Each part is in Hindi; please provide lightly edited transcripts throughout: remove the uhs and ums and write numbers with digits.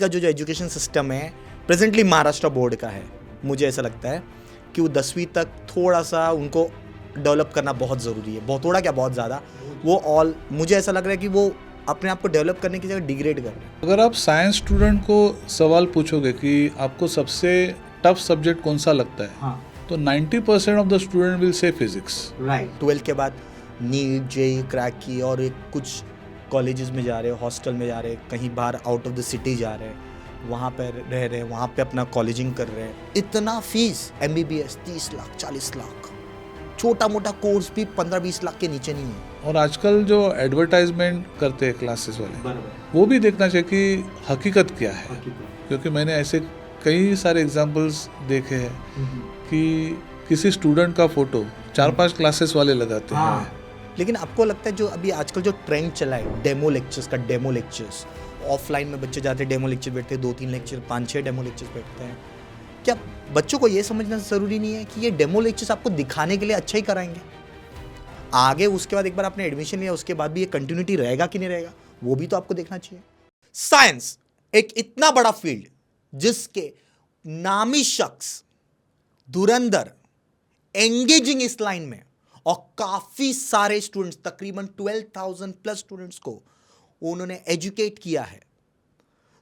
का जो एजुकेशन सिस्टम है प्रेजेंटली महाराष्ट्र बोर्ड का है, मुझे ऐसा लगता है कि वो 10वीं तक थोड़ा सा उनको डेवलप करना बहुत ज़रूरी है। बहुत थोड़ा क्या, बहुत ज़्यादा। वो मुझे ऐसा लग रहा है कि वो अपने आप को डेवलप करने की जगह डिग्रेड कर रहे हैं। अगर आप साइंस स्टूडेंट को सवाल पूछोगे कि आपको सबसे टफ सब्जेक्ट कौन सा लगता है, हाँ, तो 90% of the student will say physics. Right. 12th के बाद नीट जेई क्रैक की और एक कुछ कॉलेजेस में जा रहे हैं, हॉस्टल में जा रहे हैं, कहीं बाहर आउट ऑफ द सिटी जा रहे हैं, वहाँ पे रह रहे हैं, वहाँ पे अपना कॉलेजिंग कर रहे हैं। इतना फीस, MBBS 30 लाख 40 लाख, छोटा मोटा कोर्स भी 15-20 लाख के नीचे नहीं है। और आजकल जो एडवर्टाइजमेंट करते हैं क्लासेस वाले, वो भी देखना चाहिए कि हकीकत क्या है, क्योंकि मैंने ऐसे कई सारे एग्जांपल्स देखे हैं कि किसी स्टूडेंट का फोटो 4-5 क्लासेस वाले लगाते हैं। लेकिन आपको लगता है जो अभी आजकल जो ट्रेंड चला है डेमो लेक्चर्स, ऑफलाइन में बच्चे जाते हैं, डेमो लेक्चर बैठते हैं, 2-3 लेक्चर, 5-6 डेमो लेक्चर्स बैठते हैं, क्या बच्चों को ये समझना ज़रूरी नहीं है कि ये डेमो लेक्चर्स आपको दिखाने के लिए अच्छा ही कराएंगे? आगे उसके बाद एक बार आपने एडमिशन लिया, उसके बाद भी ये कंटिन्यूटी रहेगा कि नहीं रहेगा, वो भी तो आपको देखना चाहिए। साइंस एक इतना बड़ा फील्ड जिसके नामी शख्स धुरंधर एंगेजिंग इस लाइन में, और काफी सारे स्टूडेंट्स, तकरीबन 12,000 प्लस स्टूडेंट्स को उन्होंने एजुकेट किया है।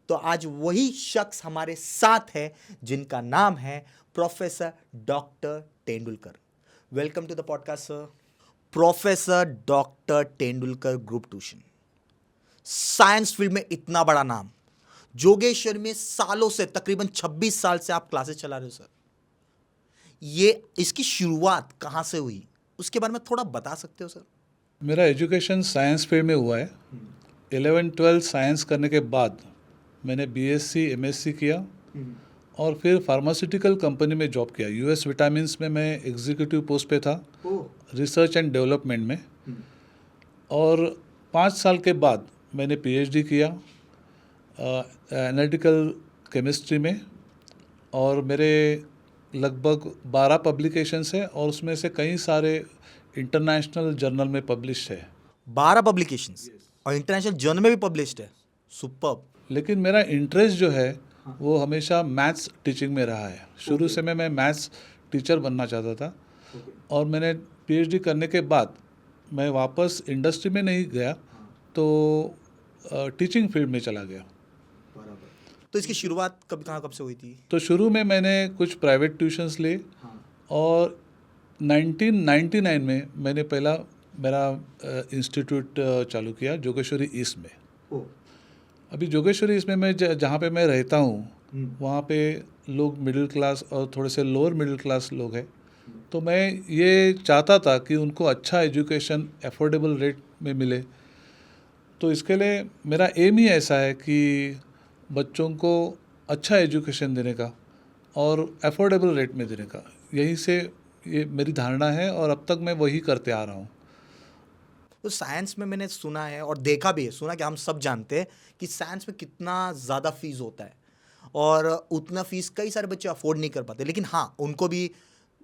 तो आज वही शख्स हमारे साथ है जिनका नाम है professor doctor Tendulkar. Welcome to the podcast sir. Professor doctor Tendulkar group tuition, science field में इतना बड़ा नाम, जोगेश्वरी में सालों से, तकरीबन 26 साल से आप क्लासेस चला रहे हो सर। ये इसकी शुरुआत कहाँ से हुई, उसके बारे में थोड़ा बता सकते हो सर? मेरा एजुकेशन साइंस फील्ड में हुआ है। 11-12 साइंस करने के बाद मैंने BSc MSc किया और फिर फार्मास्यूटिकल कंपनी में जॉब किया। US विटामिन्स में मैं एग्जीक्यूटिव पोस्ट पे था, रिसर्च एंड डेवलपमेंट में। और 5 साल के बाद मैंने PhD किया एनालिटिकल केमिस्ट्री में, और मेरे लगभग 12 पब्लिकेशंस है और उसमें से कई सारे इंटरनेशनल जर्नल में पब्लिश है। 12 पब्लिकेशंस और इंटरनेशनल जर्नल में भी पब्लिश्ड है। सुपर्ब। लेकिन मेरा इंटरेस्ट जो है वो हमेशा मैथ्स टीचिंग में रहा है। शुरू से मैं मैथ्स टीचर बनना चाहता था, और मैंने PhD करने के बाद मैं वापस इंडस्ट्री में नहीं गया, तो टीचिंग फील्ड में चला गया। तो इसकी शुरुआत कब से हुई थी? तो शुरू में मैंने कुछ प्राइवेट ट्यूशन्स लिए, और 1999 में मैंने पहला मेरा इंस्टीट्यूट चालू किया जोगेश्वरी ईस्ट में। अभी जोगेश्वरी ईस्ट में मैं जहाँ पे मैं रहता हूँ, वहाँ पे लोग मिडिल क्लास और थोड़े से लोअर मिडिल क्लास लोग हैं। तो मैं ये चाहता था कि उनको अच्छा एजुकेशन अफोर्डेबल रेट में मिले। तो इसके लिए मेरा एम ही ऐसा है कि बच्चों को अच्छा एजुकेशन देने का और अफोर्डेबल रेट में देने का। यहीं से ये मेरी धारणा है, और अब तक मैं वही करते आ रहा हूँ। तो साइंस में मैंने सुना है और देखा भी है, सुना कि हम सब जानते हैं कि साइंस में कितना ज़्यादा फीस होता है, और उतना फीस कई सारे बच्चे अफोर्ड नहीं कर पाते। लेकिन हाँ, उनको भी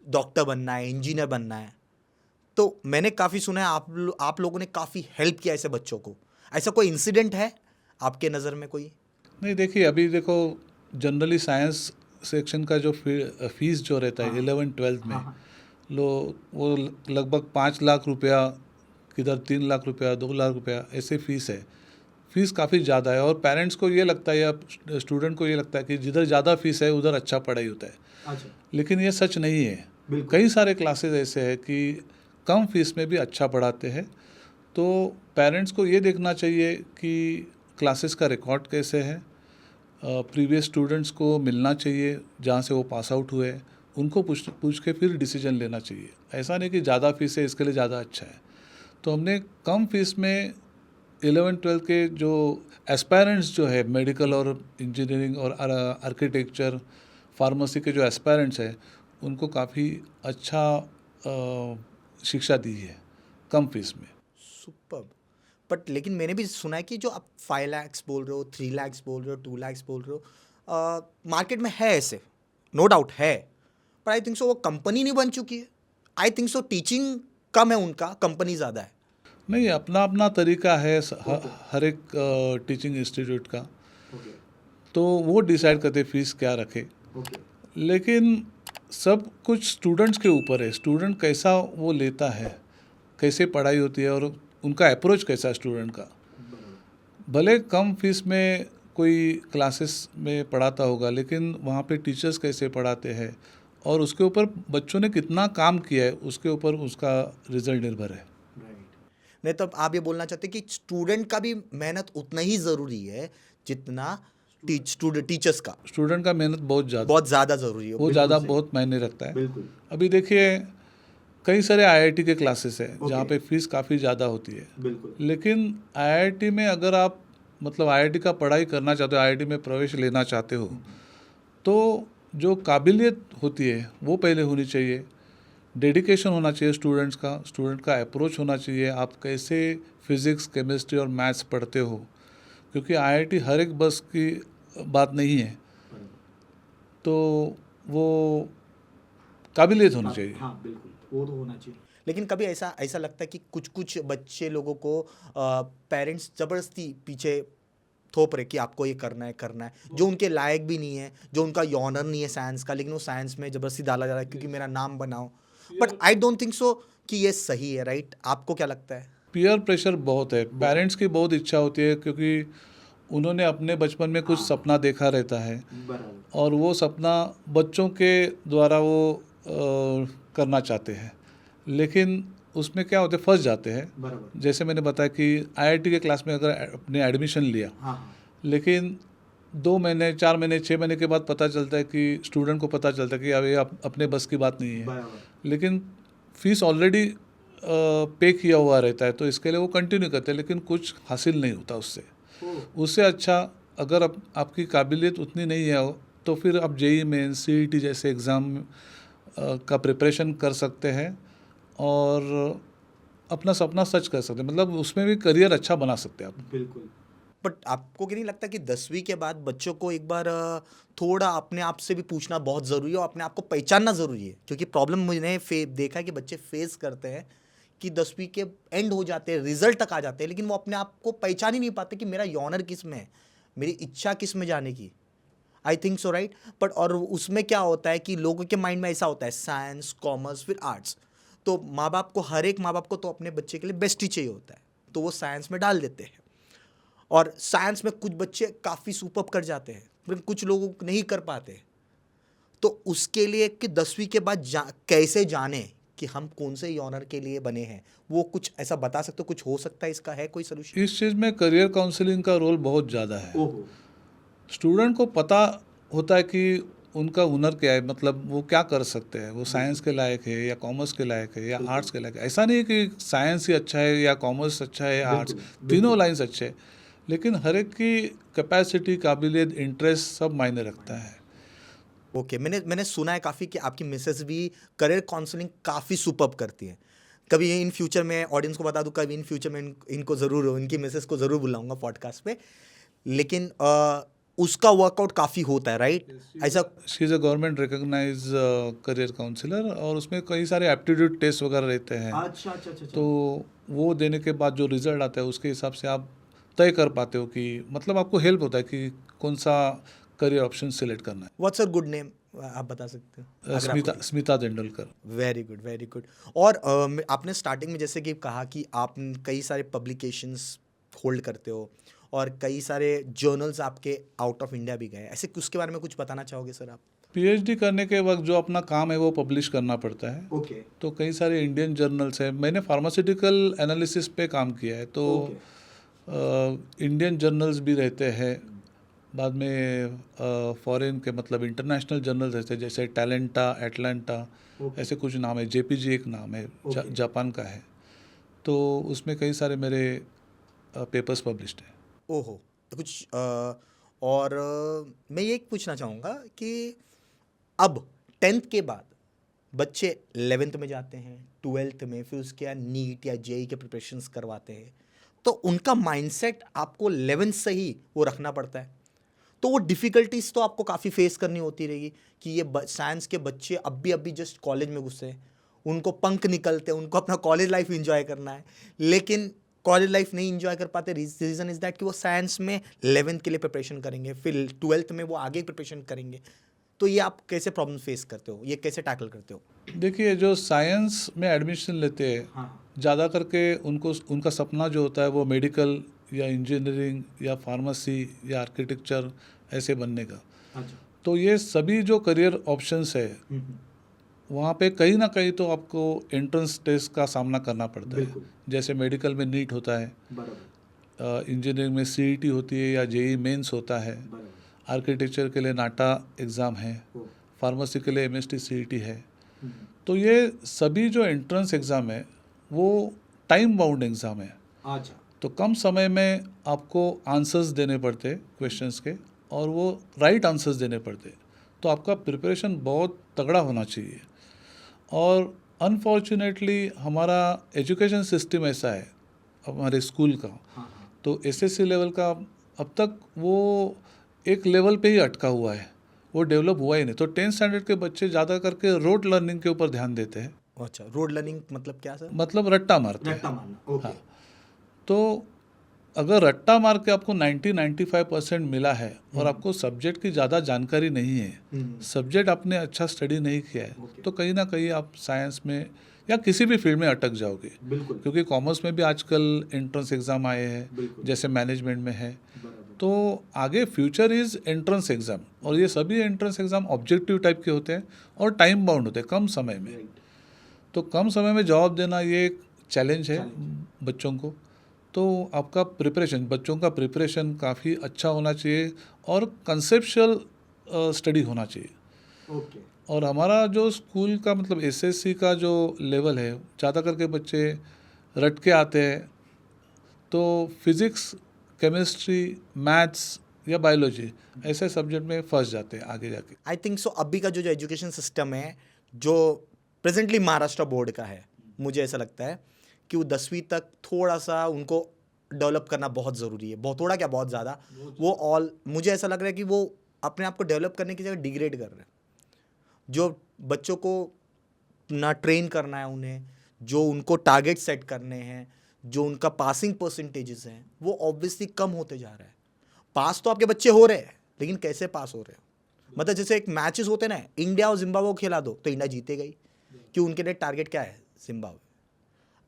डॉक्टर बनना है, इंजीनियर बनना है। तो मैंने काफ़ी सुना है आप लोगों ने काफ़ी हेल्प किया ऐसे बच्चों को। ऐसा कोई इंसिडेंट है आपके नज़र में कोई? नहीं, देखिए, अभी देखो, जनरली साइंस सेक्शन का जो फीस जो रहता है 11-12 में, वो लगभग 5 लाख रुपया, किधर 3 लाख रुपया, 2 लाख रुपया, ऐसे फीस है। फीस काफ़ी ज़्यादा है, और पेरेंट्स को ये लगता है या स्टूडेंट को ये लगता है कि जिधर ज़्यादा फीस है उधर अच्छा पढ़ाई होता है। अच्छा। लेकिन ये सच नहीं है। कई सारे क्लासेस ऐसे हैं कि कम फीस में भी अच्छा पढ़ाते हैं। तो पेरेंट्स को ये देखना चाहिए कि क्लासेस का रिकॉर्ड कैसे है, प्रीवियस स्टूडेंट्स को मिलना चाहिए जहाँ से वो पास आउट हुए, उनको पूछ के फिर डिसीजन लेना चाहिए। ऐसा नहीं कि ज़्यादा फीस है इसके लिए ज़्यादा अच्छा है। तो हमने कम फीस में 11-12 के जो एस्पायरेंट्स जो है, मेडिकल और इंजीनियरिंग और आर्किटेक्चर, फार्मेसी के जो एस्पायरेंट्स हैं, उनको काफ़ी अच्छा शिक्षा दी है कम फीस में। सुपर्ब। बट लेकिन मैंने भी सुना है कि जो आप 5 lakhs बोल रहे हो, 3 lakhs बोल रहे हो, 2 lakhs बोल रहे हो, मार्केट में है ऐसे, नो डाउट है, पर आई थिंक सो वो कंपनी नहीं बन चुकी है। आई थिंक सो टीचिंग कम है उनका, कंपनी ज़्यादा है। नहीं, अपना अपना तरीका है हर एक टीचिंग इंस्टीट्यूट का। तो वो डिसाइड करते फीस क्या रखे। लेकिन सब कुछ स्टूडेंट्स के ऊपर है, स्टूडेंट कैसा वो लेता है, कैसे पढ़ाई होती है और उनका अप्रोच कैसा है स्टूडेंट का। भले कम फीस में कोई क्लासेस में पढ़ाता होगा, लेकिन वहाँ पे टीचर्स कैसे पढ़ाते हैं और उसके ऊपर बच्चों ने कितना काम किया है, उसके ऊपर उसका रिजल्ट निर्भर है। नहीं तो आप ये बोलना चाहते हैं कि स्टूडेंट का भी मेहनत उतना ही ज़रूरी है जितना टीचर्स का। स्टूडेंट का मेहनत बहुत ज़्यादा ज़रूरी है, वो ज़्यादा बहुत मायने रखता है। अभी देखिए कई सारे आईआईटी के क्लासेस हैं जहाँ पे फीस काफ़ी ज़्यादा होती है, लेकिन आईआईटी में अगर आप मतलब आईआईटी का पढ़ाई करना चाहते हो, आईआईटी में प्रवेश लेना चाहते हो, तो जो काबिलियत होती है वो पहले होनी चाहिए, डेडिकेशन होना चाहिए स्टूडेंट का अप्रोच होना चाहिए, आप कैसे फिज़िक्स, केमिस्ट्री और मैथ्स पढ़ते हो, क्योंकि आईआईटी हर एक बस की बात नहीं है, तो वो काबिलियत होनी चाहिए। हाँ बिल्कुल, वो तो होना चाहिए। लेकिन कभी ऐसा लगता है कि कुछ बच्चे लोगों को पेरेंट्स ज़बरदस्ती पीछे थोप रहे कि आपको ये करना है, जो उनके लायक भी नहीं है, जो उनका ऑनर नहीं है साइंस का, लेकिन वो साइंस में ज़बरदस्ती डाला जा रहा है क्योंकि मेरा नाम बनाओ। बट आई डोंट थिंक सो कि ये सही है, राइट? आपको क्या लगता है? पीयर प्रेशर बहुत है, पेरेंट्स की बहुत इच्छा होती है क्योंकि उन्होंने अपने बचपन में कुछ सपना देखा रहता है और वो सपना बच्चों के द्वारा वो करना चाहते हैं, लेकिन उसमें क्या होते फंस जाते हैं। जैसे मैंने बताया कि आईआईटी के क्लास में अगर अपने एडमिशन लिया, लेकिन 2 महीने, 4 महीने, 6 महीने के बाद पता चलता है कि स्टूडेंट को पता चलता है कि अब ये अपने बस की बात नहीं है, लेकिन फीस ऑलरेडी पे किया हुआ रहता है, तो इसके लिए वो कंटिन्यू करते हैं, लेकिन कुछ हासिल नहीं होता उससे अच्छा अगर आपकी काबिलियत उतनी नहीं है तो फिर आप जेईई मेन, सीईटी जैसे एग्ज़ाम का प्रिपरेशन कर सकते हैं और अपना सपना सच कर सकते हैं, मतलब उसमें भी करियर अच्छा बना सकते हैं आप। बिल्कुल। बट आपको क्या नहीं लगता कि 10वीं के बाद बच्चों को एक बार थोड़ा अपने आप से भी पूछना बहुत ज़रूरी है और अपने आप को पहचानना ज़रूरी है? क्योंकि प्रॉब्लम मैंने देखा है कि बच्चे फेस करते हैं कि 10वीं के एंड हो जाते हैं, रिजल्ट तक आ जाते हैं, लेकिन वो अपने आप को पहचान ही नहीं पाते कि मेरा ऑनर किस में है, मेरी इच्छा किस में जाने की। I think so, right? But और उसमें क्या होता है कि लोगों के माइंड में ऐसा होता है साइंस, कॉमर्स, फिर आर्ट्स। तो हर एक माँ बाप को तो अपने बच्चे के लिए बेस्ट ही चाहिए होता है, तो वो साइंस में डाल देते हैं और साइंस में कुछ बच्चे काफ़ी सुपर्ब कर जाते हैं, लेकिन कुछ लोग नहीं कर पाते। तो उसके लिए कि 10वीं के बाद कैसे जाने कि हम कौन से ऑनर के लिए बने हैं, वो कुछ ऐसा बता सकते हो? कुछ हो सकता है इसका, है कोई सोल्यूशन? इस चीज़ में करियर काउंसलिंग का रोल बहुत ज़्यादा है। स्टूडेंट को पता होता है कि उनका हुनर क्या है, मतलब वो क्या कर सकते हैं, वो साइंस के लायक है या कॉमर्स के लायक है या आर्ट्स के लायक है। ऐसा नहीं कि साइंस ही अच्छा है या कॉमर्स अच्छा है या आर्ट्स, तीनों लाइन्स अच्छे हैं, लेकिन हर एक की कैपेसिटी, काबिलियत, इंटरेस्ट सब मायने रखता है। ओके, मैंने सुना है काफ़ी कि आपकी मिसेस भी करियर काउंसलिंग काफ़ी सुपर्ब करती हैं। कभी इन फ्यूचर में ऑडियंस को बता दूं, कभी इन फ्यूचर में इनको ज़रूर, इनकी मिसेस को ज़रूर बुलाऊंगा पॉडकास्ट पे। लेकिन उसका वर्कआउट काफ़ी होता है, राइट? ऐसा she is a government recognise career counsellor और उसमें कई सारे एप्टीट्यूड टेस्ट वगैरह रहते हैं। अच्छा। तो वो देने के बाद जो रिजल्ट आता है उसके हिसाब से आप तय कर पाते हो कि मतलब आपको हेल्प होता है कि कौन सा करियर ऑप्शन सिलेक्ट करना है। व्हाट्स योर गुड नेम, आप बता सकते हो? Smita Tendulkar. Very good, very good. और आपने स्टार्टिंग में जैसे कि कहा कि आप कई सारे पब्लिकेशंस होल्ड करते हो और कई सारे जर्नल्स आपके आउट ऑफ इंडिया भी गए, ऐसे उसके बारे में कुछ बताना चाहोगे सर आप? पीएचडी करने के वक्त जो अपना काम है वो पब्लिश करना पड़ता है। ओके। तो कई सारे इंडियन जर्नल्स हैं, मैंने फार्मास्यूटिकल एनालिसिस पे काम किया है, तो इंडियन जर्नल्स भी रहते हैं, बाद में फॉरेन के मतलब इंटरनेशनल जर्नल्स रहते हैं, जैसे टैलेंटा, एटलांटा, ऐसे कुछ नाम है, जेपीजी एक नाम है, जापान का है, तो उसमें कई सारे मेरे पेपर्स पब्लिश्ड हैं। ओहो, कुछ और मैं ये पूछना चाहूँगा कि अब 10th के बाद बच्चे 11th में जाते हैं, 12th में, फिर उसके बाद नीट या जेईई के प्रिपरेशंस करवाते हैं, तो उनका माइंडसेट आपको 11th से ही वो रखना पड़ता है, तो वो डिफ़िकल्टीज तो आपको काफ़ी फेस करनी होती रहेगी कि ये साइंस के बच्चे अभी जस्ट कॉलेज में घुसे हैं, उनको पंख निकलते हैं, उनको अपना कॉलेज लाइफ एंजॉय करना है, लेकिन कॉलेज लाइफ नहीं इंजॉय कर पाते, रीजन इज दैट कि वो साइंस में 11th के लिए प्रिपरेशन करेंगे, फिर 12th में वो आगे प्रिपरेशन करेंगे। तो ये आप कैसे प्रॉब्लम फेस करते हो, ये कैसे टैकल करते हो? देखिए, जो साइंस में एडमिशन लेते हैं, ज़्यादा करके उनको उनका सपना जो होता है वो मेडिकल या इंजीनियरिंग या फार्मेसी या आर्किटेक्चर ऐसे बनने का। तो ये सभी जो करियर ऑप्शंस है, वहाँ पे कहीं ना कहीं तो आपको एंट्रेंस टेस्ट का सामना करना पड़ता है। जैसे मेडिकल में नीट होता है, इंजीनियरिंग में सीईटी होती है या जेई मेंस होता है, आर्किटेक्चर के लिए नाटा एग्ज़ाम है, फार्मेसी के लिए एमएसटी सीईटी है। तो ये सभी जो एंट्रेंस एग्ज़ाम है वो टाइम बाउंड एग्ज़ाम है। तो कम समय में आपको आंसर्स देने पड़ते क्वेश्चंस के, और वो राइट आंसर्स देने पड़ते। तो आपका प्रिपरेशन बहुत तगड़ा होना चाहिए। और अनफॉर्चुनेटली हमारा एजुकेशन सिस्टम ऐसा है हमारे स्कूल का, तो एसएससी लेवल का अब तक वो एक लेवल पे ही अटका हुआ है, वो डेवलप हुआ ही नहीं। तो 10th स्टैंडर्ड के बच्चे ज़्यादा करके रोड लर्निंग के ऊपर ध्यान देते हैं। अच्छा, रोड लर्निंग मतलब क्या सर? मतलब रट्टा मारते हैं। रट्टा मारना, ओके। हाँ, तो अगर रट्टा मार के आपको 90-95% मिला है और आपको सब्जेक्ट की ज़्यादा जानकारी नहीं है, सब्जेक्ट आपने अच्छा स्टडी नहीं किया है, तो कहीं ना कहीं आप साइंस में या किसी भी फील्ड में अटक जाओगे। क्योंकि कॉमर्स में भी आजकल एंट्रेंस एग्ज़ाम आए हैं, जैसे मैनेजमेंट में है। तो आगे फ्यूचर इज़ एंट्रेंस एग्ज़ाम, और ये सभी एंट्रेंस एग्ज़ाम ऑब्जेक्टिव टाइप के होते हैं और टाइम बाउंड होते हैं, कम समय में। तो कम समय में जवाब देना ये एक चैलेंज है बच्चों को। तो आपका प्रिपरेशन, बच्चों का प्रिपरेशन काफ़ी अच्छा होना चाहिए और कंसेप्चुअल स्टडी होना चाहिए। और हमारा जो स्कूल का मतलब एसएससी का जो लेवल है, ज़्यादा करके बच्चे रट के आते हैं, तो फिज़िक्स, केमिस्ट्री, मैथ्स या बायोलॉजी ऐसे सब्जेक्ट में फंस जाते हैं आगे जाके। आई थिंक सो अभी का जो एजुकेशन सिस्टम है, जो प्रेजेंटली महाराष्ट्र बोर्ड का है, मुझे ऐसा लगता है कि वो 10वीं तक थोड़ा सा उनको डेवलप करना बहुत ज़रूरी है। बहुत थोड़ा क्या, बहुत ज़्यादा। वो मुझे ऐसा लग रहा है कि वो अपने आप को डेवलप करने की जगह डिग्रेड कर रहे हैं। जो बच्चों को ना ट्रेन करना है उन्हें, जो उनको टारगेट सेट करने हैं, जो उनका पासिंग परसेंटेजेस हैं, वो ऑब्वियसली कम होते जा रहा है। पास तो आपके बच्चे हो रहे हैं, लेकिन कैसे पास हो रहे हैं? मतलब जैसे एक मैचेस होते हैं ना, इंडिया और जिम्बाब्वे को खिला दो तो इंडिया जीतेगा ही, कि उनके लिए टारगेट क्या है, जिम्बाब्वे।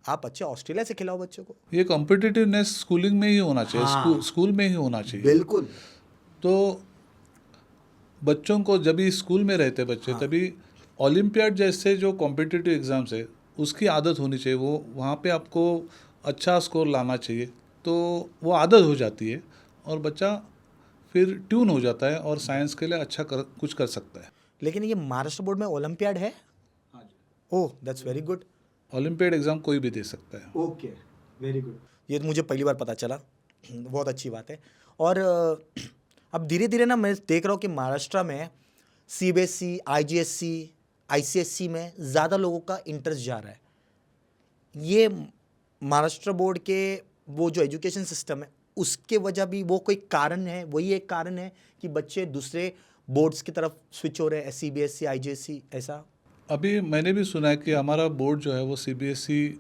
आप अच्छे ऑस्ट्रेलिया से खिलाओ बच्चों को। ये कॉम्पिटिटिवनेस स्कूलिंग में ही होना चाहिए। हाँ, स्कूल में ही होना चाहिए। बिल्कुल। तो बच्चों को जब भी स्कूल में रहते बच्चे, तभी ओलंपियाड जैसे जो कॉम्पिटिटिव एग्ज़ाम्स है उसकी आदत होनी चाहिए। वो वहाँ पे आपको अच्छा स्कोर लाना चाहिए, तो वो आदत हो जाती है और बच्चा फिर ट्यून हो जाता है और साइंस के लिए अच्छा कुछ कर सकता है। लेकिन ये महाराष्ट्र बोर्ड में ओलंपियाड है? Oh, that's very good. Olympiad exam कोई भी दे सकता है। Okay, very good. ये तो मुझे पहली बार पता चला, बहुत अच्छी बात है। और अब धीरे धीरे ना मैं देख रहा हूँ कि महाराष्ट्र में सीबीएसई, आईजीएसई, आईसीएसई में ज़्यादा लोगों का इंटरेस्ट जा रहा है। ये महाराष्ट्र बोर्ड के वो जो एजुकेशन सिस्टम है उसके वजह भी वो कोई कारण है, वही एक कारण है कि बच्चे दूसरे बोर्ड्स की तरफ स्विच हो रहे हैं, सीबीएसई, आईजीएसई ऐसा? अभी मैंने भी सुना है कि हमारा बोर्ड जो है वो सीबीएसई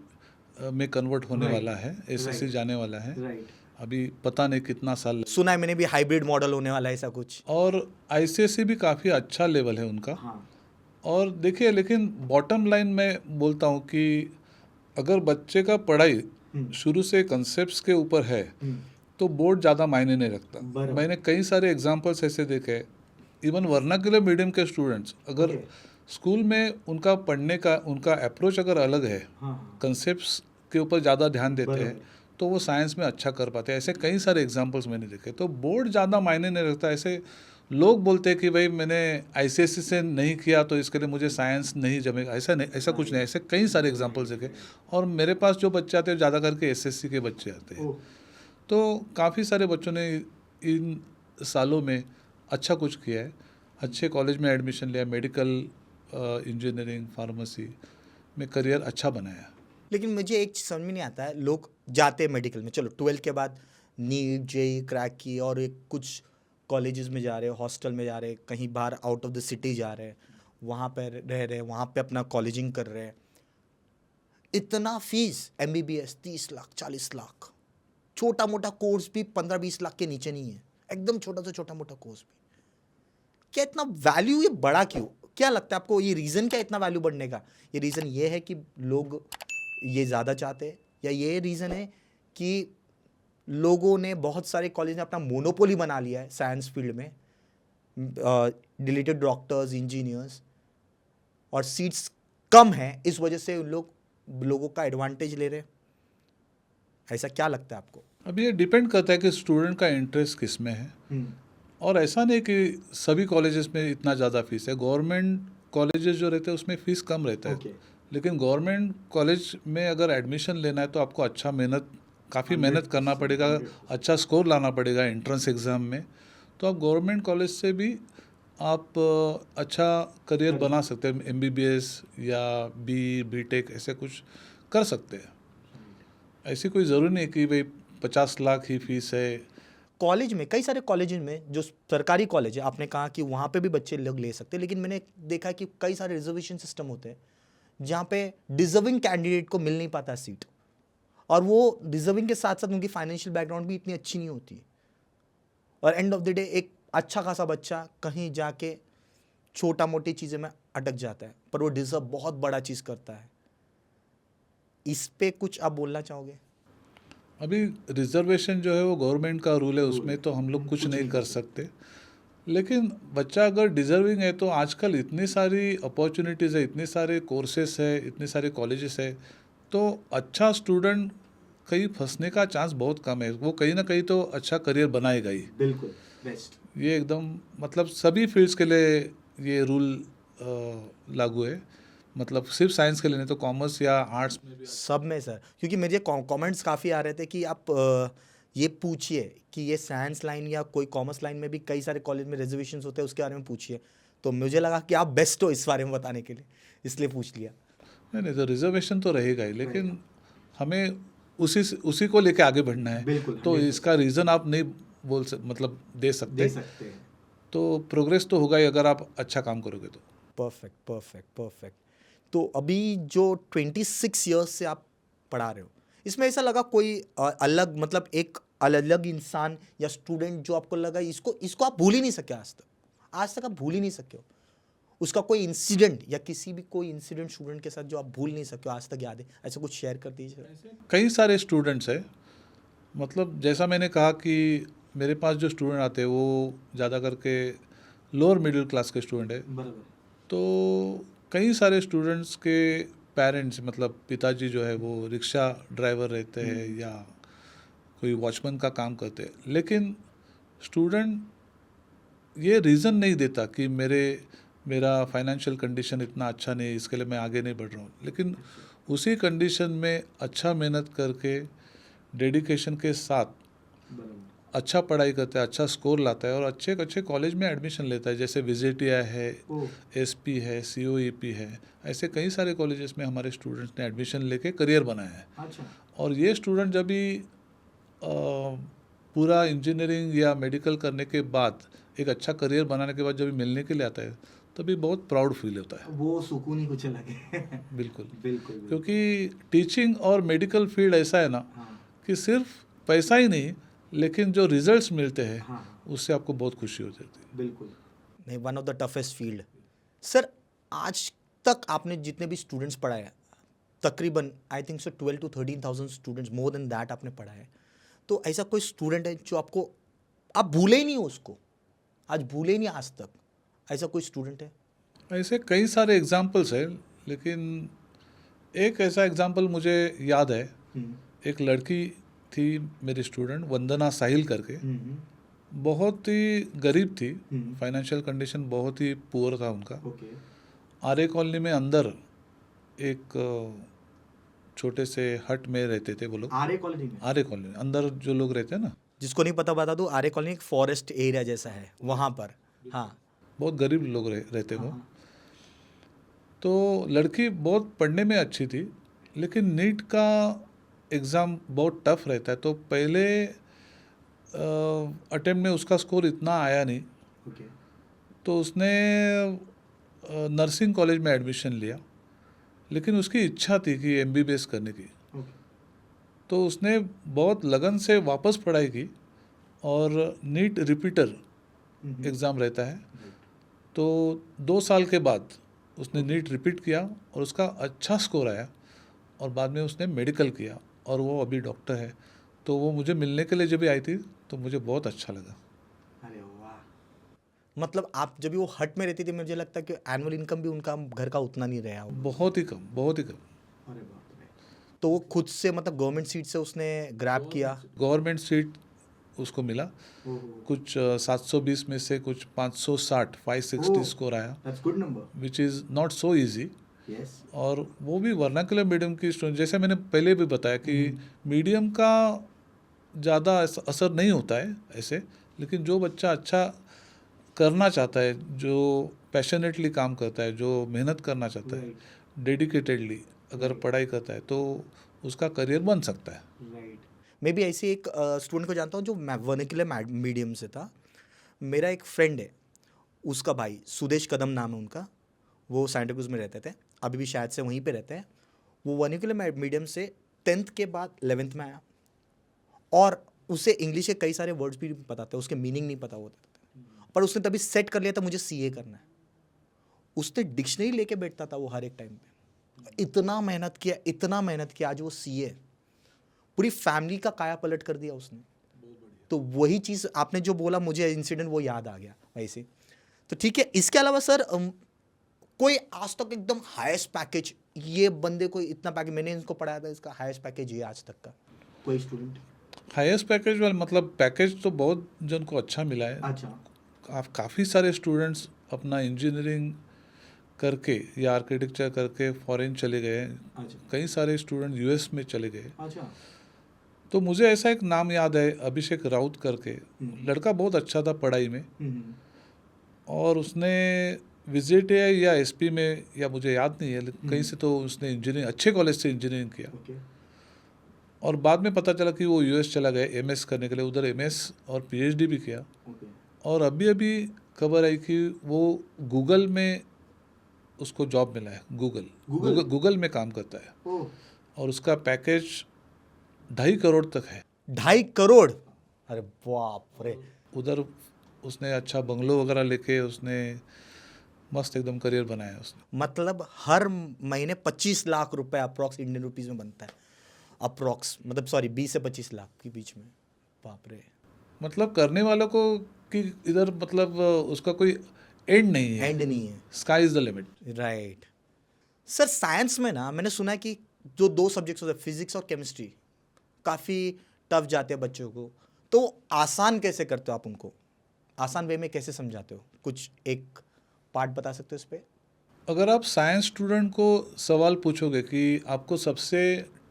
में कन्वर्ट होने वाला है, एसएससी जाने वाला है। अभी पता नहीं कितना साल सुना है मैंने भी, हाइब्रिड मॉडल होने वाला है ऐसा कुछ। और आईसीएसई भी काफ़ी अच्छा लेवल है उनका। और देखिए, लेकिन बॉटम लाइन में बोलता हूँ कि अगर बच्चे का पढ़ाई शुरू से कंसेप्ट्स के ऊपर है तो बोर्ड ज़्यादा मायने नहीं रखता। मैंने कई सारे एग्जांपल्स ऐसे देखे, इवन वर्नाक्युलर मीडियम के स्टूडेंट्स अगर स्कूल में उनका पढ़ने का उनका अप्रोच अगर अलग है, कंसेप्ट्स के ऊपर ज़्यादा ध्यान देते हैं, तो वो साइंस में अच्छा कर पाते हैं। ऐसे कई सारे एग्जांपल्स मैंने देखे। तो बोर्ड ज़्यादा मायने नहीं रखता। ऐसे लोग बोलते हैं कि भाई मैंने आईसीएसई से नहीं किया तो इसके लिए मुझे साइंस नहीं जमेगा, ऐसा नहीं, ऐसा कुछ नहीं। ऐसे कई सारे एग्जांपल्स देखे। और मेरे पास जो बच्चे आते हैं ज़्यादा करके एसएससी के बच्चे आते हैं। तो काफ़ी सारे बच्चों ने इन सालों में अच्छा कुछ किया है, अच्छे कॉलेज में एडमिशन लिया, मेडिकल, इंजीनियरिंग, फार्मेसी में करियर अच्छा बनाया। लेकिन मुझे एक चीज़ समझ में नहीं आता है, लोग जाते हैं मेडिकल में, चलो 12th के बाद नीट, जेई क्रैक की और एक कुछ कॉलेजेस में जा रहे हैं, हॉस्टल में जा रहे हैं, कहीं बाहर आउट ऑफ द सिटी जा रहे हैं, वहाँ पर रह रहे हैं, वहाँ पे अपना कॉलेजिंग कर रहे हैं। इतना फीस, MBBS 30 लाख 40 लाख, छोटा मोटा कोर्स भी 15-20 लाख के नीचे नहीं है, एकदम छोटा से छोटा मोटा कोर्स भी। क्या इतना वैल्यू ये बढ़ा क्यों? क्या लगता है आपको, ये रीज़न क्या इतना वैल्यू बढ़ने का? ये रीज़न ये है कि लोग ये ज़्यादा चाहते हैं, या ये रीज़न है कि लोगों ने, बहुत सारे कॉलेज ने अपना मोनोपोली बना लिया है साइंस फील्ड में, डिलीटेड डॉक्टर्स, इंजीनियर्स, और सीट्स कम हैं, इस वजह से उन लोगों का एडवांटेज ले रहे हैं? ऐसा क्या लगता है आपको? अब ये डिपेंड करता है कि स्टूडेंट का इंटरेस्ट किस में है, और ऐसा नहीं कि सभी कॉलेजेस में इतना ज़्यादा फीस है। गवर्नमेंट कॉलेजेस जो रहते हैं उसमें फ़ीस कम रहता है, लेकिन गवर्नमेंट कॉलेज में अगर एडमिशन लेना है तो आपको काफ़ी मेहनत करना पड़ेगा, अच्छा स्कोर लाना पड़ेगा एंट्रेंस एग्ज़ाम में। तो आप गवर्नमेंट कॉलेज से भी आप अच्छा करियर बना सकते हैं, MBBS या BTech ऐसे कुछ कर सकते हैं। ऐसी कोई ज़रूरी नहीं कि भाई 50 लाख ही फीस है। कॉलेज में, कई सारे कॉलेज में, जो सरकारी कॉलेज है, आपने कहा कि वहाँ पे भी बच्चे लोग ले सकते हैं, लेकिन मैंने देखा कि कई सारे रिजर्वेशन सिस्टम होते हैं जहाँ पे डिजर्विंग कैंडिडेट को मिल नहीं पाता सीट, और वो डिजर्विंग के साथ साथ उनकी फाइनेंशियल बैकग्राउंड भी इतनी अच्छी नहीं होती, और एंड ऑफ द डे एक अच्छा खासा बच्चा कहीं जाके छोटा मोटी चीज़ें में अटक जाता है, पर वो डिजर्व बहुत बड़ा चीज़ करता है। इस पे कुछ आप बोलना चाहोगे? अभी रिजर्वेशन जो है वो गवर्नमेंट का रूल है, उसमें तो हम लोग कुछ नहीं कर सकते। लेकिन बच्चा अगर डिजर्विंग है तो आजकल इतनी सारी अपॉर्चुनिटीज़ है, इतने सारे कोर्सेस है, इतने सारे कॉलेजेस है, तो अच्छा स्टूडेंट कहीं फंसने का चांस बहुत कम है। वो कहीं ना कहीं तो अच्छा करियर बनाएगा ही। बिल्कुल बेस्ट। ये एकदम मतलब सभी फील्ड्स के लिए ये रूल लागू है, मतलब सिर्फ साइंस के लिए नहीं, तो कॉमर्स या आर्ट्स में भी। सब में सर, क्योंकि मुझे कमेंट्स काफ़ी आ रहे थे कि आप ये पूछिए कि ये साइंस लाइन या कोई कॉमर्स लाइन में भी कई सारे कॉलेज में रिजर्वेशंस होते हैं, उसके बारे में पूछिए। तो मुझे लगा कि आप बेस्ट हो इस बारे में बताने के लिए, इसलिए पूछ लिया। नहीं, तो रिजर्वेशन तो रहेगा ही, लेकिन हमें उसी को लेके आगे बढ़ना है। बिल्कुल, तो 100%। इसका रीज़न आप नहीं मतलब दे सकते हैं। तो प्रोग्रेस तो होगा ही अगर आप अच्छा काम करोगे तो। Perfect perfect perfect. तो अभी जो 26 ईयर्स से आप पढ़ा रहे हो, इसमें ऐसा लगा कोई अलग, मतलब एक अलग इंसान या स्टूडेंट जो आपको लगा इसको आप भूल ही नहीं सके आज तक आप भूल ही नहीं सके हो? उसका कोई इंसिडेंट, या किसी भी कोई इंसिडेंट स्टूडेंट के साथ जो आप भूल नहीं सके हो, आज तक याद है, ऐसा कुछ शेयर कर दीजिए। कई सारे स्टूडेंट्स हैं, मतलब जैसा मैंने कहा कि मेरे पास जो स्टूडेंट आते हैं वो ज़्यादा करके लोअर मिडिल क्लास के स्टूडेंट है। बराबर। तो कई सारे स्टूडेंट्स के पेरेंट्स, मतलब पिताजी जो है वो रिक्शा ड्राइवर रहते हैं या कोई वॉचमैन का काम करते हैं, लेकिन स्टूडेंट ये रीज़न नहीं देता कि मेरा फाइनेंशियल कंडीशन इतना अच्छा नहीं है, इसके लिए मैं आगे नहीं बढ़ रहा हूँ। लेकिन उसी कंडीशन में अच्छा मेहनत करके, डेडिकेशन के साथ अच्छा पढ़ाई करता है, अच्छा स्कोर लाता है और अच्छे कॉलेज में एडमिशन लेता है। जैसे विजिटिया है, SP है, COEP है, ऐसे कई सारे कॉलेजेस में हमारे स्टूडेंट्स ने एडमिशन लेके करियर बनाया है। अच्छा। और ये स्टूडेंट जब भी पूरा इंजीनियरिंग या मेडिकल करने के बाद, एक अच्छा करियर बनाने के बाद जब भी मिलने के लिए आता है, तभी बहुत प्राउड फील होता है। वो सुकून ही कुछ अलग है। बिल्कुल बिल्कुल। क्योंकि टीचिंग और मेडिकल फील्ड ऐसा है ना कि सिर्फ पैसा ही नहीं, लेकिन जो रिजल्ट्स मिलते हैं उससे आपको बहुत खुशी हो जाती है। बिल्कुल। नहीं, one of the toughest field. Sir, आज तक आपने जितने भी स्टूडेंट्स पढ़ाए, तकरीबन I think so 12 to 13,000 students, more than that आपने पढ़ा है। तो ऐसा कोई स्टूडेंट है जो आप भूले ही नहीं हो उसको, आज भूले ही नहीं आज तक, ऐसा कोई स्टूडेंट है? ऐसे कई सारे एग्जाम्पल्स हैं, लेकिन एक ऐसा एग्जाम्पल मुझे याद है। एक लड़की थी मेरी स्टूडेंट, वंदना साहिल करके, बहुत ही गरीब थी, फाइनेंशियल कंडीशन बहुत ही पुअर था उनका। आर्य कॉलोनी में अंदर एक छोटे से हट में रहते थे वो लोग। आर्य कॉलोनी अंदर जो लोग रहते हैं ना, जिसको नहीं पता बता दूं, आर्य कॉलोनी एक फॉरेस्ट एरिया जैसा है वहाँ पर। हाँ, बहुत गरीब लोग रहते वो। तो लड़की बहुत पढ़ने में अच्छी थी, लेकिन नीट का एग्ज़ाम बहुत टफ रहता है, तो पहले अटेम्प्ट में उसका स्कोर इतना आया नहीं। तो उसने नर्सिंग कॉलेज में एडमिशन लिया, लेकिन उसकी इच्छा थी कि MBBS करने की। तो उसने बहुत लगन से वापस पढ़ाई की और नीट रिपीटर एग्ज़ाम रहता है, तो 2 साल के बाद उसने नीट रिपीट किया और उसका अच्छा स्कोर आया और बाद में उसने मेडिकल किया और वो अभी डॉक्टर है। तो वो मुझे मिलने के लिए जब भी आई थी तो मुझे बहुत अच्छा लगा। अरे वाह, मतलब आप जब भी वो हट में रहती थी, मुझे लगता है कि एनुअल इनकम भी उनका घर का उतना नहीं रहा हो। बहुत ही कम, बहुत ही कम। अरे बाप रे। तो वो खुद से मतलब गवर्नमेंट सीट से उसने ग्रैब किया। गवर्नमेंट सीट उसको मिला, कुछ 720 में से कुछ 560 560 स्कोर आया, that's good number. Which is not so easy. Yes. और वो भी वर्नाकुलर मीडियम की स्टूडेंट, जैसे मैंने पहले भी बताया कि मीडियम का ज़्यादा असर नहीं होता है ऐसे, लेकिन जो बच्चा अच्छा करना चाहता है, जो पैशनेटली काम करता है, जो मेहनत करना चाहता है, डेडिकेटेडली अगर पढ़ाई करता है, तो उसका करियर बन सकता है। राइट। मैं भी ऐसे एक स्टूडेंट को जानता हूँ जो वर्नाकुलर मीडियम से था। मेरा एक फ्रेंड है, उसका भाई सुदेश कदम नाम है उनका, वो सांता क्रूज में रहते थे, अभी भी शायद से वहीं पे रहते हैं। वो वर्नाकुलर मीडियम से 10th के बाद 11th में आया और उसे इंग्लिश के कई सारे वर्ड्स भी नहीं पता थे, उसके मीनिंग नहीं पता होते थे, पर उसने तभी सेट कर लिया था मुझे CA करना है। उसने डिक्शनरी लेके बैठता था वो हर एक टाइम पे, इतना मेहनत किया, इतना मेहनत किया, आज वो CA, पूरी फैमिली का काया पलट कर दिया उसने। तो वही चीज़ आपने जो बोला, मुझे इंसिडेंट वो याद आ गया वैसे। तो ठीक है, इसके अलावा सर कोई आज तक एकदम हाईएस्ट पैकेज, ये बंदे को इतना पैकेज, मैंने इनको पढ़ाया था, इसका हाईएस्ट पैकेज ये आज तक का कोई स्टूडेंट? हाईएस्ट पैकेज वाला मतलब पैकेज तो बहुत जन को अच्छा मिला है। अच्छा। काफ़ी सारे स्टूडेंट्स अपना इंजीनियरिंग करके या आर्किटेक्चर करके फॉरेन चले गए। अच्छा। कई सारे स्टूडेंट US में चले गए। अच्छा। तो मुझे ऐसा एक नाम याद है, अभिषेक राउत करके, लड़का बहुत अच्छा था पढ़ाई में, और उसने विजिट या SP में, या मुझे याद नहीं है, कहीं से तो उसने इंजीनियरिंग, अच्छे कॉलेज से इंजीनियरिंग किया। और बाद में पता चला कि वो US चला गया MS करने के लिए, उधर MS और PhD भी किया। और अभी अभी खबर आई कि वो गूगल में उसको जॉब मिला है, गूगल में काम करता है, और उसका पैकेज 2.5 करोड़ तक है। 2.5 करोड़? अरे बाप रे। उधर उसने अच्छा बंगलो वगैरह लेके उसने मस्त एकदम करियर बनाया उसने। मतलब हर महीने 25 लाख रुपए अप्रॉक्स इंडियन रुपीज में बनता है, अप्रॉक्स, मतलब सॉरी 20 से 25 लाख के बीच में। बाप रे। मतलब करने वालों को कि इधर मतलब उसका कोई एंड नहीं है, एंड नहीं है, sky is the limit. Right. Sir science में ना मैंने सुना है कि जो 2 सब्जेक्ट्स होते हैं, फिजिक्स और केमिस्ट्री, काफ़ी टफ जाते हैं बच्चों को, तो आसान कैसे करते हो आप उनको, आसान वे में कैसे समझाते हो? कुछ एक पार्ट बता सकते हो इस पे? अगर आप साइंस स्टूडेंट को सवाल पूछोगे कि आपको सबसे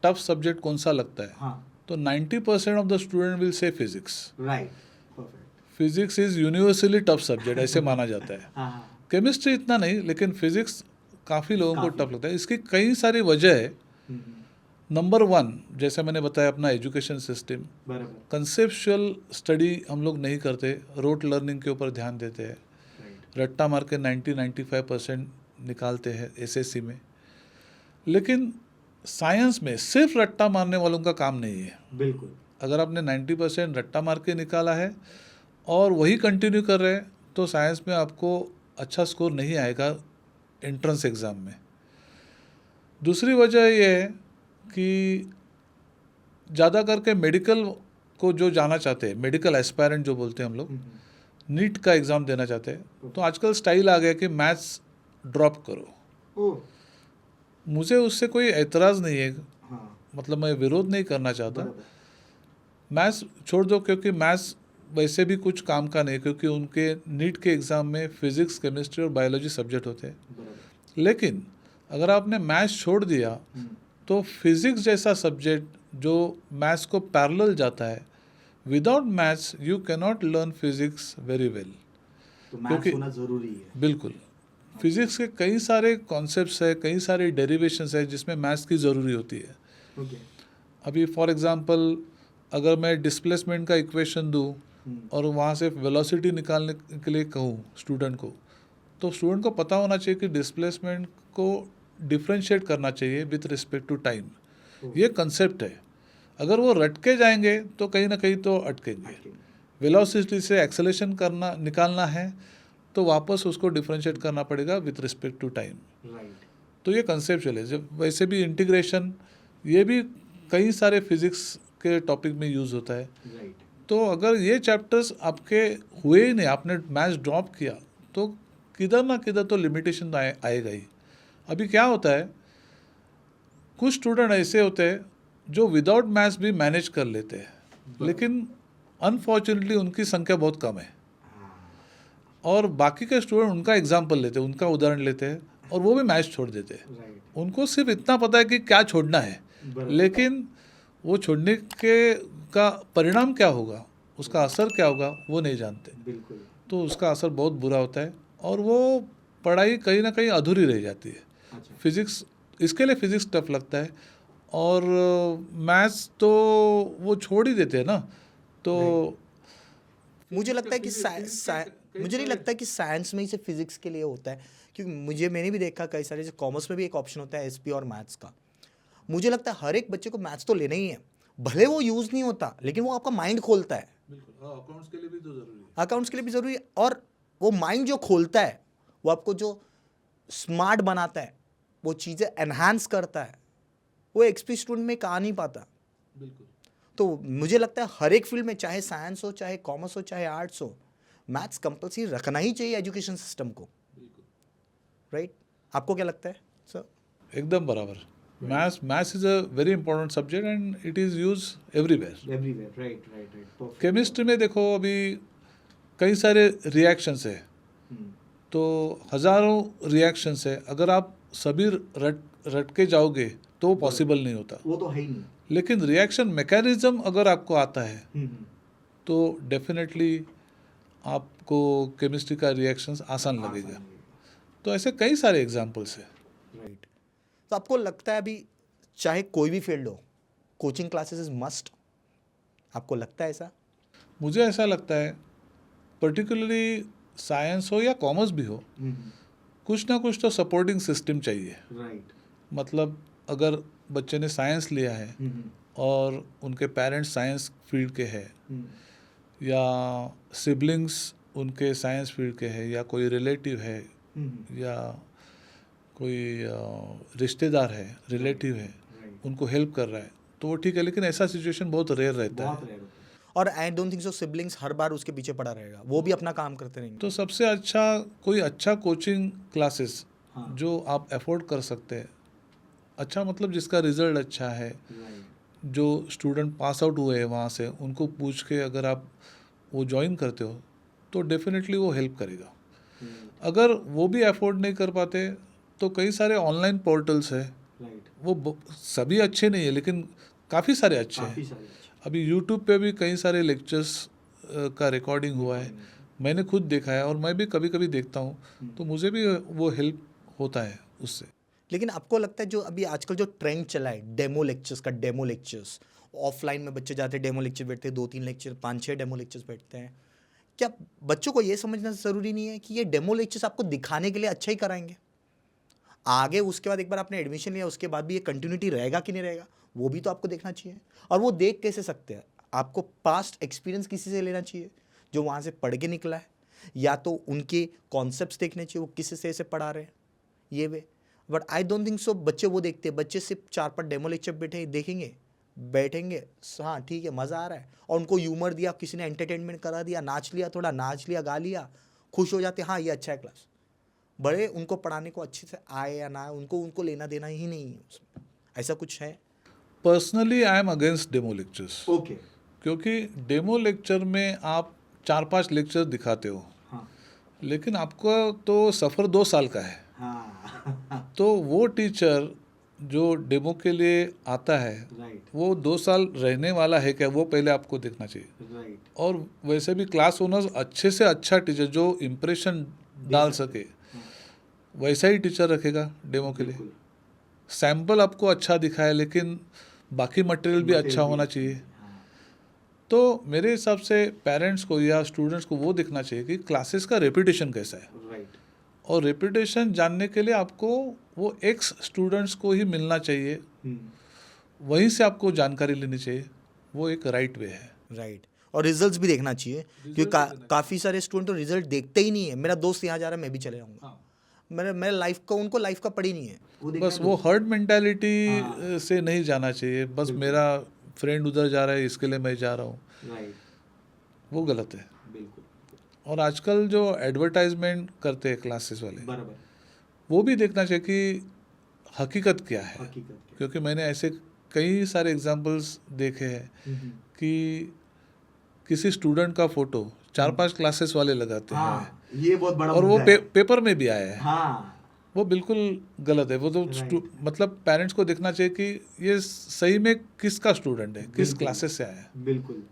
टफ सब्जेक्ट कौन सा लगता है, हाँ, तो 90% of the student will say physics. Right. Physics is universally tough subject ऐसे माना जाता है। हाँ, केमिस्ट्री इतना नहीं, लेकिन फिजिक्स काफ़ी लोगों को टफ लगता है। इसकी कई सारी वजह है। नंबर 1, जैसे मैंने बताया, अपना एजुकेशन सिस्टम, कंसेप्चुअल स्टडी हम लोग नहीं करते, रोट लर्निंग के ऊपर ध्यान देते हैं, रट्टा मार के 90-95% निकालते हैं SSC में। लेकिन साइंस में सिर्फ रट्टा मारने वालों का काम नहीं है। बिल्कुल। अगर आपने 90% रट्टा मार के निकाला है और वही कंटिन्यू कर रहे हैं, तो साइंस में आपको अच्छा स्कोर नहीं आएगा एंट्रेंस एग्ज़ाम में। दूसरी वजह यह है कि ज़्यादा करके मेडिकल को जो जाना चाहते हैं, मेडिकल एस्पायरेंट जो बोलते हैं हम लोग, नीट का एग्ज़ाम देना चाहते हैं, तो आजकल स्टाइल आ गया कि मैथ्स ड्रॉप करो। मुझे उससे कोई एतराज़ नहीं है, मतलब मैं विरोध नहीं करना चाहता। मैथ्स छोड़ दो, क्योंकि मैथ्स वैसे भी कुछ काम का नहीं, क्योंकि उनके नीट के एग्ज़ाम में फिज़िक्स, केमिस्ट्री और बायोलॉजी सब्जेक्ट होते हैं। लेकिन अगर आपने मैथ्स छोड़ दिया तो फिज़िक्स जैसा सब्जेक्ट जो मैथ्स को पैरेलल जाता है, without maths you can not learn physics very well. तो मैथ्स होना ज़रूरी है। बिल्कुल। फिज़िक्स के कई सारे कॉन्सेप्ट्स है, कई सारे डेरिवेशंस है जिसमें मैथ्स की ज़रूरी होती है। अभी फॉर एग्जांपल अगर मैं डिस्प्लेसमेंट का इक्वेशन दूँ और वहाँ से वेलोसिटी निकालने के लिए कहूँ स्टूडेंट को, तो स्टूडेंट को पता होना चाहिए कि डिस्प्लेसमेंट को डिफ्रेंशिएट करना चाहिए विथ रिस्पेक्ट टू टाइम। ये कंसेप्ट है। अगर वो रट के जाएंगे तो कहीं ना कहीं तो अटकेंगे। वेलोसिटी से एक्सेलेरेशन करना निकालना है तो वापस उसको डिफ्रेंशिएट करना पड़ेगा विथ रिस्पेक्ट टू टाइम। तो ये कंसेप्चुअल है। जब वैसे भी इंटीग्रेशन ये भी कई सारे फिजिक्स के टॉपिक में यूज़ होता है। तो अगर ये चैप्टर्स आपके हुए ही नहीं, आपने मैथ्स ड्रॉप किया, तो किधर ना किधर तो लिमिटेशन आएगा ही। अभी क्या होता है, कुछ स्टूडेंट ऐसे होते हैं जो विदाउट मैथ्स भी मैनेज कर लेते हैं, लेकिन अनफॉर्चुनेटली उनकी संख्या बहुत कम है। और बाकी के स्टूडेंट उनका एग्जाम्पल लेते हैं, उनका उदाहरण लेते हैं और वो भी मैथ्स छोड़ देते हैं। उनको सिर्फ इतना पता है कि क्या छोड़ना है, लेकिन वो छोड़ने के का परिणाम क्या होगा, उसका असर क्या होगा, वो नहीं जानते। तो उसका असर बहुत बुरा होता है और वो पढ़ाई कहीं ना कहीं अधूरी रह जाती है। फिज़िक्स, इसके लिए फ़िज़िक्स टफ लगता है और मैथ्स तो वो छोड़ ही देते हैं ना। तो मुझे लगता है कि मुझे नहीं लगता कि साइंस में ही सिर्फ फिजिक्स के लिए होता है, क्योंकि मैंने भी देखा कई सारे, जैसे कॉमर्स में भी एक ऑप्शन होता है एसपी और मैथ्स का। मुझे लगता है हर एक बच्चे को मैथ्स तो लेना ही है, भले वो यूज़ नहीं होता, लेकिन वो आपका माइंड खोलता है। बिल्कुल, अकाउंट्स के लिए भी तो ज़रूरी है। अकाउंट्स के लिए भी ज़रूरी है, और वो माइंड जो खोलता है वो आपको जो स्मार्ट बनाता है, वो चीज़ें एनहांस करता है, वो एक्सपी स्टूडेंट में आ नहीं पाता। बिल्कुल। तो मुझे लगता है हर एक फील्ड में, चाहे साइंस हो, चाहे कॉमर्स हो, चाहे आर्ट्स हो, मैथ्स कंपलसरी रखना ही चाहिए एजुकेशन सिस्टम को। राइट? आपको क्या लगता है सर? एकदम बराबर। Maths is a very important subject and it is use everywhere. Right. Chemistry में देखो, अभी कई सारे रिएक्शंस है, तो हज़ारों रिएक्शंस है। अगर आप सभी रट के जाओगे तो पॉसिबल नहीं होता। वो तो है ही नहीं। लेकिन रिएक्शन मैकेनिज्म अगर आपको आता है तो डेफिनेटली आपको केमिस्ट्री का रिएक्शंस आसान लगेगा। तो ऐसे कई सारे एग्जांपल्स है। राइट। तो आपको लगता है अभी चाहे कोई भी फील्ड हो, कोचिंग क्लासेस इज मस्ट? आपको लगता है ऐसा? मुझे ऐसा लगता है, पर्टिकुलरली साइंस हो या कॉमर्स भी हो, कुछ ना कुछ तो सपोर्टिंग सिस्टम चाहिए। राइट। मतलब अगर बच्चे ने साइंस लिया है और उनके पेरेंट्स साइंस फील्ड के हैं, या सिबलिंग्स उनके साइंस फील्ड के हैं, या कोई रिलेटिव है, या कोई रिश्तेदार है, रिलेटिव है, उनको हेल्प कर रहा है, तो वो ठीक है। लेकिन ऐसा सिचुएशन बहुत रेयर रहता है। और I don't think so siblings हर बार उसके पीछे पड़ा रहेगा, वो भी अपना काम करते रहेंगे। तो सबसे अच्छा कोई अच्छा कोचिंग क्लासेस जो आप अफोर्ड कर सकते हैं, अच्छा मतलब जिसका रिजल्ट अच्छा है, जो स्टूडेंट पास आउट हुए हैं वहाँ से, उनको पूछ के अगर आप वो ज्वाइन करते हो तो डेफिनेटली वो हेल्प करेगा। अगर वो भी अफोर्ड नहीं कर पाते तो कई सारे ऑनलाइन पोर्टल्स है, वो सभी अच्छे नहीं है लेकिन काफ़ी सारे अच्छे हैं। अभी यूट्यूब पे भी कई सारे लेक्चर्स का रिकॉर्डिंग हुआ है, मैंने खुद देखा है और मैं भी कभी कभी देखता हूँ, तो मुझे भी वो हेल्प होता है उससे। लेकिन आपको लगता है जो अभी आजकल जो ट्रेंड चला है डेमो लेक्चर्स, ऑफलाइन में बच्चे जाते हैं, डेमो लेक्चर बैठते हैं, 2-3 लेक्चर, 5-6 डेमो लेक्चर्स बैठते हैं, क्या बच्चों को ये समझना ज़रूरी नहीं है कि ये डेमो लेक्चर्स आपको दिखाने के लिए अच्छा ही कराएंगे? आगे उसके बाद एक बार आपने एडमिशन लिया, उसके बाद भी ये कंटिन्यूटी रहेगा कि नहीं रहेगा, वो भी तो आपको देखना चाहिए। और वो देख कैसे सकते हैं? आपको पास्ट एक्सपीरियंस किसी से लेना चाहिए जो वहाँ से पढ़ के निकला है, या तो उनके कॉन्सेप्ट्स देखने चाहिए, वो किस से ऐसे पढ़ा रहे हैं, ये way. But I don't think so बच्चे वो देखते हैं। बच्चे सिर्फ 4-5 डेमो लेक्चर बैठेंगे, हाँ ठीक है, मज़ा आ रहा है, और उनको ह्यूमर दिया, किसी ने एंटरटेनमेंट करा दिया, नाच लिया, गा लिया, खुश हो जाते, हाँ ये अच्छा है क्लास। बड़े उनको पढ़ाने को अच्छे से आए या ना आए, उनको लेना देना ही नहीं है उसमें। ऐसा कुछ है? Personally I am against demo lectures. Okay. क्योंकि डेमो लेक्चर में आप 4-5 लेक्चर दिखाते हो, लेकिन आपका तो सफ़र 2 साल का है। तो वो टीचर जो डेमो के लिए आता है, वो 2 साल रहने वाला है क्या, वो पहले आपको देखना चाहिए। और वैसे भी क्लास ओनर्स अच्छे से अच्छा टीचर जो इम्प्रेशन डाल सके वैसा ही टीचर रखेगा डेमो के लिए। सैम्पल आपको अच्छा दिखाए लेकिन बाकी मटेरियल भी अच्छा होना चाहिए। तो मेरे हिसाब से पेरेंट्स को या स्टूडेंट्स को वो देखना चाहिए कि क्लासेस का रेपुटेशन कैसा है, और रेपुटेशन जानने के लिए आपको वो एक्स स्टूडेंट्स को ही मिलना चाहिए, वहीं से आपको जानकारी लेनी चाहिए, वो एक राइट वे है। राइट। और रिजल्ट्स भी देखना चाहिए, क्योंकि काफ़ी सारे स्टूडेंट तो रिजल्ट देखते ही नहीं है। मेरा दोस्त यहाँ जा रहा है, मैं भी चले जाऊँगा। मेरे लाइफ का उनको लाइफ का पड़ी नहीं है। बस वो हर्ड मेंटालिटी से नहीं जाना चाहिए, बस मेरा फ्रेंड उधर जा रहा है इसके लिए मैं जा रहा हूँ, वो गलत है। और आजकल जो एडवर्टाइजमेंट करते हैं क्लासेस वाले, वो भी देखना चाहिए कि हकीकत क्या है, क्योंकि मैंने ऐसे कई सारे एग्जांपल्स देखे हैं कि किसी स्टूडेंट का फोटो 4-5 क्लासेस वाले लगाते हैं, ये बहुत बड़ा और वो पेपर में भी आया है। हाँ। वो बिल्कुल गलत है। वो तो मतलब पेरेंट्स को देखना चाहिए कि ये सही में किसका स्टूडेंट है, किस क्लासेस से आया है। बिल्कुल।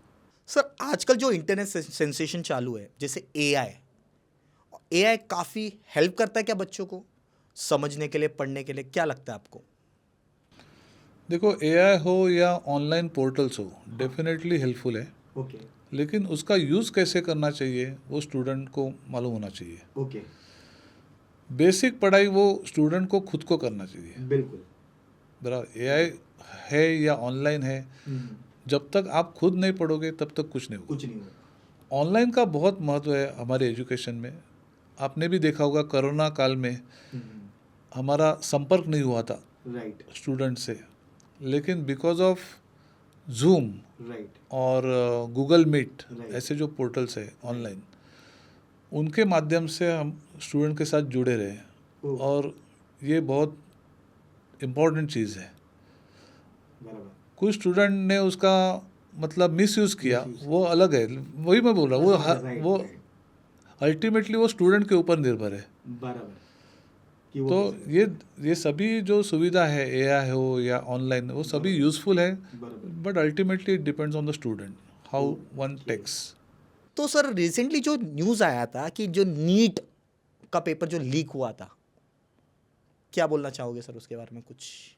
सर, आजकल जो इंटरनेट सेंसेशन चालू है, जैसे एआई काफ़ी हेल्प करता है क्या बच्चों को समझने के लिए, पढ़ने के लिए? क्या लगता है आपको? देखो, एआई हो या ऑनलाइन पोर्टल्स हो, डेफिनेटली हेल्पफुल है। लेकिन उसका यूज़ कैसे करना चाहिए वो स्टूडेंट को मालूम होना चाहिए। बेसिक पढ़ाई वो स्टूडेंट को खुद को करना चाहिए। बिल्कुल बराबर। एआई है या ऑनलाइन है, जब तक आप खुद नहीं पढ़ोगे तब तक कुछ नहीं होगा। ऑनलाइन का बहुत महत्व है हमारे एजुकेशन में। आपने भी देखा होगा, कोरोना काल में हमारा संपर्क नहीं हुआ था स्टूडेंट से, लेकिन बिकॉज ऑफ जूम और गूगल मीट ऐसे जो पोर्टल्स है ऑनलाइन, उनके माध्यम से हम स्टूडेंट के साथ जुड़े रहे, और ये बहुत इम्पोर्टेंट चीज़ है। कुछ स्टूडेंट ने उसका मतलब मिसयूज़ किया, वो अलग है, वही मैं बोल रहा हूँ। वो अल्टीमेटली वो स्टूडेंट के ऊपर निर्भर है। तो ये सभी जो सुविधा है, एआई हो या ऑनलाइन, वो सभी यूज़फुल है, but ultimately it depends on the student how one takes. तो सर, रिसेंटली जो न्यूज़ आया था कि जो नीट का पेपर जो लीक हुआ था, क्या बोलना चाहोगे सर उसके बारे में कुछ?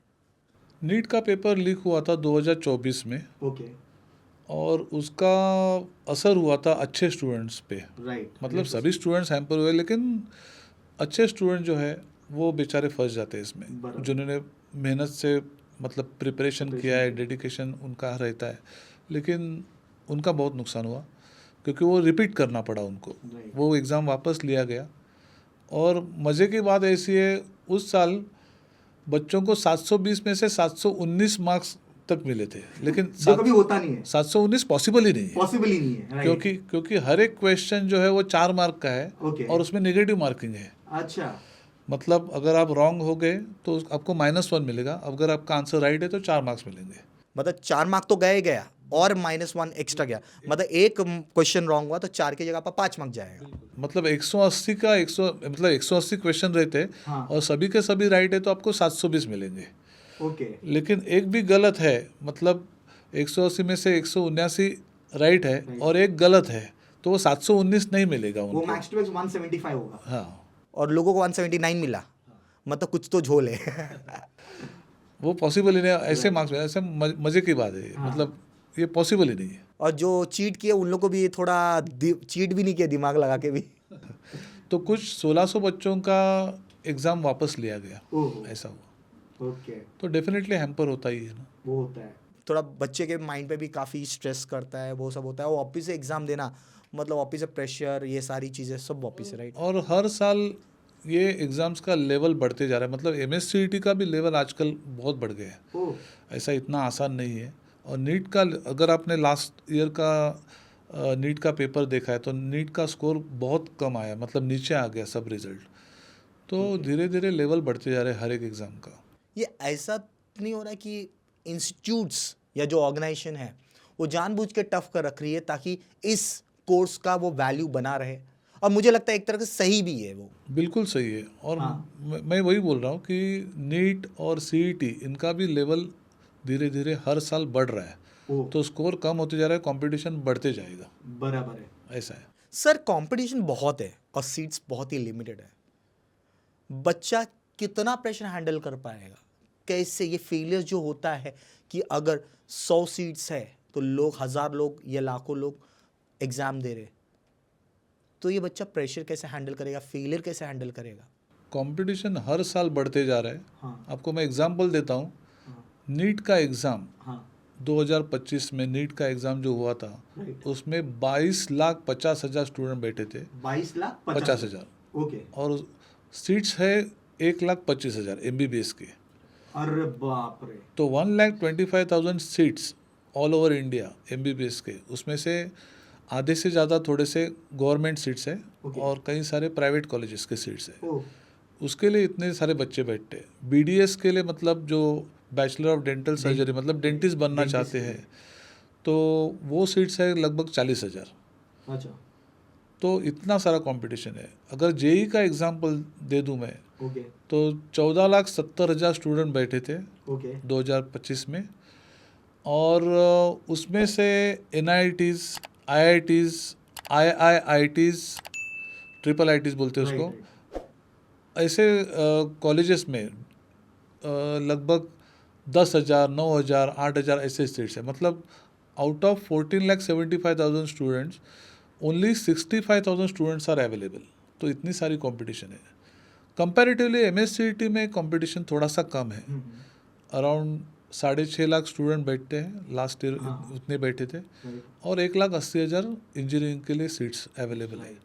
नीट का पेपर लीक हुआ था 2024 में, और उसका असर हुआ था अच्छे स्टूडेंट्स पे। मतलब सभी स्टूडेंट्स हैम्पर हुए, लेकिन अच्छे स्टूडेंट जो है वो बेचारे फंस जाते हैं इसमें, जिन्होंने मेहनत से मतलब प्रिपरेशन किया है, डेडिकेशन उनका रहता है, लेकिन उनका बहुत नुकसान हुआ, क्योंकि वो रिपीट करना पड़ा उनको। वो एग्ज़ाम वापस लिया गया। और मज़े की बात ऐसी है, उस साल बच्चों को 720 में से 719 मार्क्स तक मिले थे, लेकिन कभी होता नहीं है। 719 पॉसिबल ही नहीं है, क्योंकि हर एक क्वेश्चन जो है वो 4 मार्क का है, और उसमें नेगेटिव मार्किंग है। अच्छा। मतलब अगर आप रॉन्ग हो गए तो आपको -1 मिलेगा, अगर आपका आंसर राइट है तो 4 मार्क्स मिलेंगे। मतलब 4 मार्क तो गया और -1 एक्स्ट्रा गया, मतलब एक क्वेश्चन रॉन्ग हुआ तो 4 की जगह पर 5 मार्क जाएगा। मतलब 180 क्वेश्चन रहते हैं, और सभी के सभी राइट है तो आपको 720 मिलेंगे। लेकिन एक भी गलत है, मतलब 180 में से 179 राइट है और एक गलत है, तो वो 719 नहीं मिलेगा उनको। वो मैक्स टू मैक्स 175 होगा। हाँ, और लोगों को 179 मिला, मतलब कुछ तो झोल है। वो पॉसिबल ही नहीं, ऐसे मार्क्स मिले, ऐसे मज़े की बात है। मतलब ये पॉसिबल ही नहीं है। और जो चीट किए उन लोग को भी थोड़ा चीट भी नहीं किया, दिमाग लगा के भी। तो कुछ 1600 बच्चों का एग्ज़ाम वापस लिया गया, ऐसा हुआ। तो डेफिनेटली हैम्पर होता ही है ना। वो होता है, थोड़ा बच्चे के माइंड पे भी काफ़ी स्ट्रेस करता है, वो सब होता है। वो वापस से एग्ज़ाम देना, मतलब वापस से प्रेशर, ये सारी चीज़ें सब वापस से, राइट। और हर साल ये एग्ज़ाम्स का लेवल बढ़ते जा रहा है। मतलब MSCET का भी लेवल आजकल बहुत बढ़ गया है, ऐसा इतना आसान नहीं है। और नीट का, अगर आपने लास्ट ईयर का नीट का पेपर देखा है तो नीट का स्कोर बहुत कम आया, मतलब नीचे आ गया सब रिजल्ट। तो धीरे धीरे लेवल बढ़ते जा रहे हैं हर एक एग्ज़ाम का। ये ऐसा नहीं हो रहा है कि इंस्टीट्यूट्स या जो ऑर्गेनाइजेशन है वो जानबूझ के टफ कर रख रही है ताकि इस कोर्स का वो वैल्यू बना रहे? और मुझे लगता है एक तरह से सही भी है वो। बिल्कुल सही है। और मैं वही बोल रहा हूँ कि नीट और CET इनका भी लेवल धीरे धीरे हर साल बढ़ रहा है, तो स्कोर कम होते जा रहा है, कंपटीशन बढ़ते जाएगा। बराबर है, ऐसा है सर। कंपटीशन बहुत है और सीट्स बहुत ही लिमिटेड है। बच्चा कितना प्रेशर हैंडल कर पाएगा? कैसे ये फेलियर जो होता है कि अगर 100 सीट्स है तो लोग, 1000 लोग या लाखों लोग एग्जाम दे रहे, तो ये बच्चा प्रेशर कैसे हैंडल करेगा, फेलियर कैसे हैंडल करेगा? कंपटीशन हर साल बढ़ते जा रहा है। हाँ आपको मैं एग्जांपल देता हूँ। हाँ नीट का एग्ज़ाम हाँ 2025 में नीट का एग्ज़ाम जो हुआ था, राइट। उसमें 22,50,000 स्टूडेंट बैठे थे। 22,50,000 ओके। और सीट्स है 1,25,000 MBBS के। अरे बाप रे। तो 1,25,000 seats all over India MBBS के, उसमें से आधे से ज़्यादा थोड़े से गवर्नमेंट सीट्स है Okay. और कई सारे प्राइवेट कॉलेजेस के सीट्स है। ओह उसके लिए इतने सारे बच्चे बैठते हैं। BDS के लिए मतलब जो बैचलर ऑफ डेंटल सर्जरी मतलब डेंटिस्ट बनना Dentist चाहते के हैं, तो वो सीट्स है लगभग 40,000। अच्छा तो इतना सारा कंपटीशन है। अगर जेई का एग्जांपल दे दूं मैं, ओके तो 14,70,000 स्टूडेंट बैठे थे ओके 2025 में। और उसमें से NITs, IITs, IIITs, triple IITs बोलते हैं उसको, ऐसे कॉलेजेस में लगभग 10,000, 9,000, 8,000 ऐसे सीट्स है। मतलब out of 14,75,000 students, only 65,000 students are available. तो इतनी सारी कंपटीशन है। कंपैरेटिवली MSCET में कंपटीशन थोड़ा सा कम है। अराउंड 6.5 लाख स्टूडेंट बैठते हैं, लास्ट ईयर उतने बैठे थे, और 1,80,000 इंजीनियरिंग के लिए सीट्स अवेलेबल है।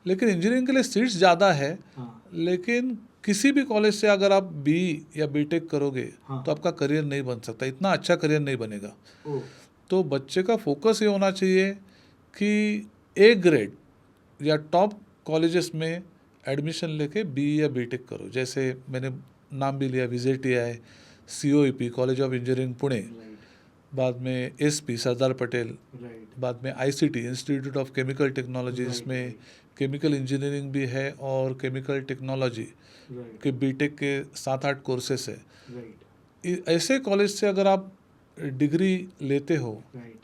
लेकिन इंजीनियरिंग के लिए सीट्स ज़्यादा है, लेकिन किसी भी कॉलेज से अगर आप BE या BTech करोगे तो आपका करियर नहीं बन सकता, इतना अच्छा करियर नहीं बनेगा। तो बच्चे का फोकस ये होना चाहिए कि A ग्रेड या टॉप कॉलेजेस में एडमिशन लेके BE या BTech करो। जैसे मैंने नाम भी लिया, VJTI, COEP college of engineering Pune, बाद में SP सरदार पटेल, बाद में ICT institute of chemical technology, जिसमें केमिकल इंजीनियरिंग भी है और केमिकल टेक्नोलॉजी के BTech के 7-8 कोर्सेस है। ऐसे कॉलेज से अगर आप डिग्री लेते हो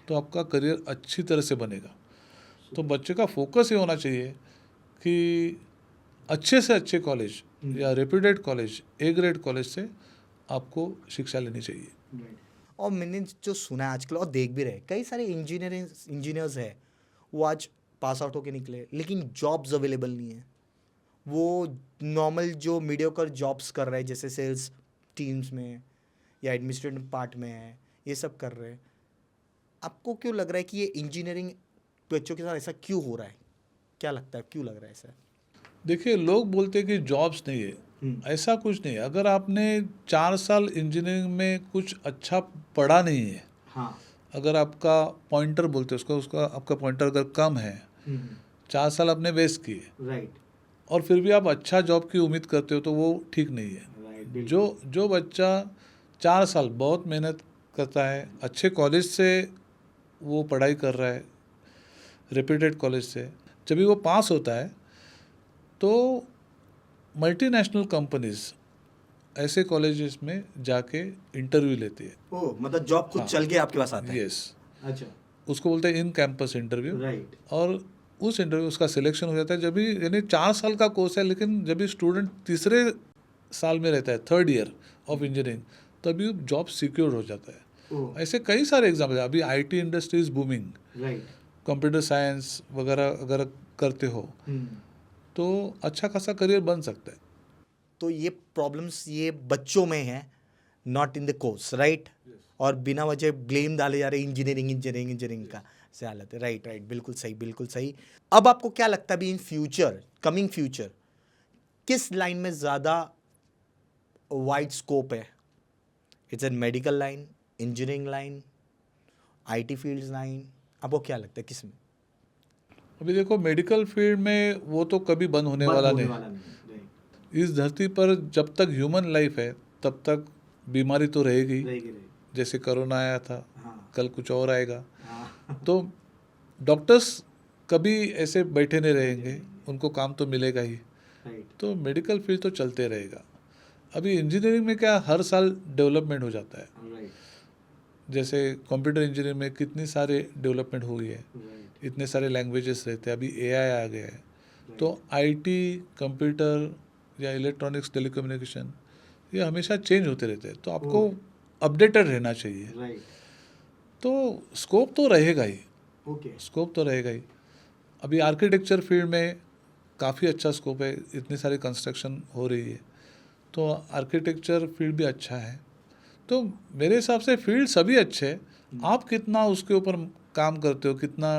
तो आपका करियर अच्छी तरह से बनेगा। तो बच्चे का फोकस ये होना चाहिए कि अच्छे से अच्छे कॉलेज या reputed college, A grade college से आपको शिक्षा लेनी चाहिए। और मैंने जो सुना है आजकल और देख भी रहे, कई सारे इंजीनियर्स है, वो आज पास आउट होके निकले लेकिन जॉब्स अवेलेबल नहीं है। वो नॉर्मल जो मीडियोकर जॉब्स कर रहे हैं, जैसे सेल्स टीम्स में या एडमिनिस्ट्रेटिव पार्ट में है, ये सब कर रहे हैं। आपको क्यों लग रहा है कि ये इंजीनियरिंग बच्चों के साथ ऐसा क्यों हो रहा है? क्या लगता है क्यों लग रहा है ऐसा? देखिए, लोग बोलते हैं कि जॉब्स नहीं है, ऐसा कुछ नहीं है। अगर आपने 4 साल इंजीनियरिंग में कुछ अच्छा पढ़ा नहीं है, अगर आपका पॉइंटर बोलते हैं उसको, उसका आपका पॉइंटर अगर कम है, 4 साल आपने वेस्ट किए, और फिर भी आप अच्छा जॉब की उम्मीद करते हो, तो वो ठीक नहीं है। जो बच्चा 4 साल बहुत मेहनत करता है, अच्छे कॉलेज से वो पढ़ाई कर रहा है, रेप्यूटेड कॉलेज से, जब भी वो पास होता है तो मल्टीनेशनल कंपनीज ऐसे कॉलेजेस में जाके इंटरव्यू लेती है। ओह, मतलब जॉब खुद चल के आपके पास आता है? यस। अच्छा, उसको बोलते हैं इन कैंपस इंटरव्यू। राइट। और उस इंटरव्यू उसका सिलेक्शन हो जाता है। जब भी, यानी 4 साल का कोर्स है, लेकिन जब भी स्टूडेंट तीसरे साल में रहता है, 3rd ईयर ऑफ इंजीनियरिंग, तभी जॉब सिक्योर हो जाता है। ऐसे कई सारे एग्जाम्पल है। अभी IT industry is booming, computer science वगैरह अगर करते हो तो अच्छा खासा करियर बन सकता है। तो ये प्रॉब्लम्स ये बच्चों में है, not in the course, right? और बिना वजह ब्लेम डाले जा रहे इंजीनियरिंग का से हालत है। राइट, बिल्कुल सही, बिल्कुल सही। अब आपको क्या लगता है अभी इन फ्यूचर, कमिंग फ्यूचर, किस लाइन में ज़्यादा वाइड स्कोप है? It's an medical line, engineering line, IT field line, आपको क्या लगता है किस में? अभी देखो, मेडिकल फील्ड में वो तो कभी बंद होने वाला नहीं। इस धरती पर जब तक ह्यूमन लाइफ है तब तक बीमारी तो रहेगी। जैसे कोरोना आया था, कल कुछ और आएगा। तो डॉक्टर्स कभी ऐसे बैठे नहीं रहेंगे, उनको काम तो मिलेगा ही। तो मेडिकल फील्ड तो चलते रहेगा। अभी इंजीनियरिंग में क्या, हर साल डेवलपमेंट हो जाता है। जैसे कंप्यूटर इंजीनियरिंग में कितनी सारे डेवलपमेंट हुई है, इतने सारे लैंग्वेजेस रहते हैं, अभी AI आ गया है। तो IT, कंप्यूटर या इलेक्ट्रॉनिक्स, टेलीकम्युनिकेशन, ये हमेशा चेंज होते रहते हैं। तो आपको अपडेटेड रहना चाहिए। तो स्कोप तो रहेगा ही, स्कोप तो रहेगा ही। अभी आर्किटेक्चर फील्ड में काफ़ी अच्छा स्कोप है, इतनी सारी कंस्ट्रक्शन हो रही है, तो आर्किटेक्चर फील्ड भी अच्छा है। तो मेरे हिसाब से फील्ड सभी अच्छे हैं, आप कितना उसके ऊपर काम करते हो, कितना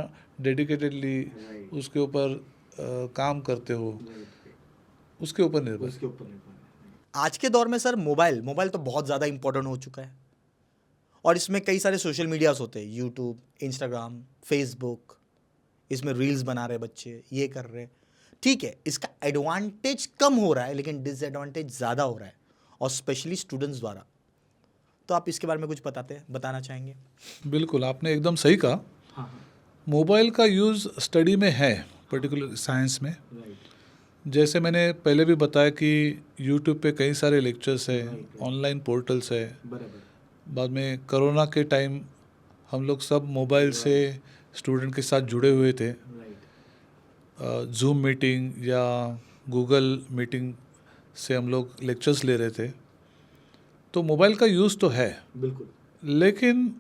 डेडिकेटेडली उसके ऊपर काम करते हो, उसके ऊपर निर्भर है। आज के दौर में सर मोबाइल मोबाइल तो बहुत ज़्यादा इंपॉर्टेंट हो चुका है, और इसमें कई सारे सोशल मीडियाज होते हैं, यूट्यूब, इंस्टाग्राम, फेसबुक, इसमें रील्स बना रहे बच्चे, ये कर रहे। ठीक है, इसका एडवांटेज कम हो रहा है लेकिन डिसएडवांटेज ज़्यादा हो रहा है, और स्पेशली स्टूडेंट्स द्वारा। तो आप इसके बारे में कुछ बताना चाहेंगे? बिल्कुल, आपने एकदम सही कहा। मोबाइल का यूज़ स्टडी में है, पर्टिकुलर साइंस में। जैसे मैंने पहले भी बताया कि यूट्यूब पे कई सारे लेक्चर्स है, ऑनलाइन पोर्टल्स है। बाद में कोरोना के टाइम हम लोग सब मोबाइल से स्टूडेंट के साथ जुड़े हुए थे, जूम मीटिंग या गूगल मीटिंग से हम लोग लेक्चर्स ले रहे थे। तो मोबाइल का यूज़ तो है बिल्कुल, लेकिन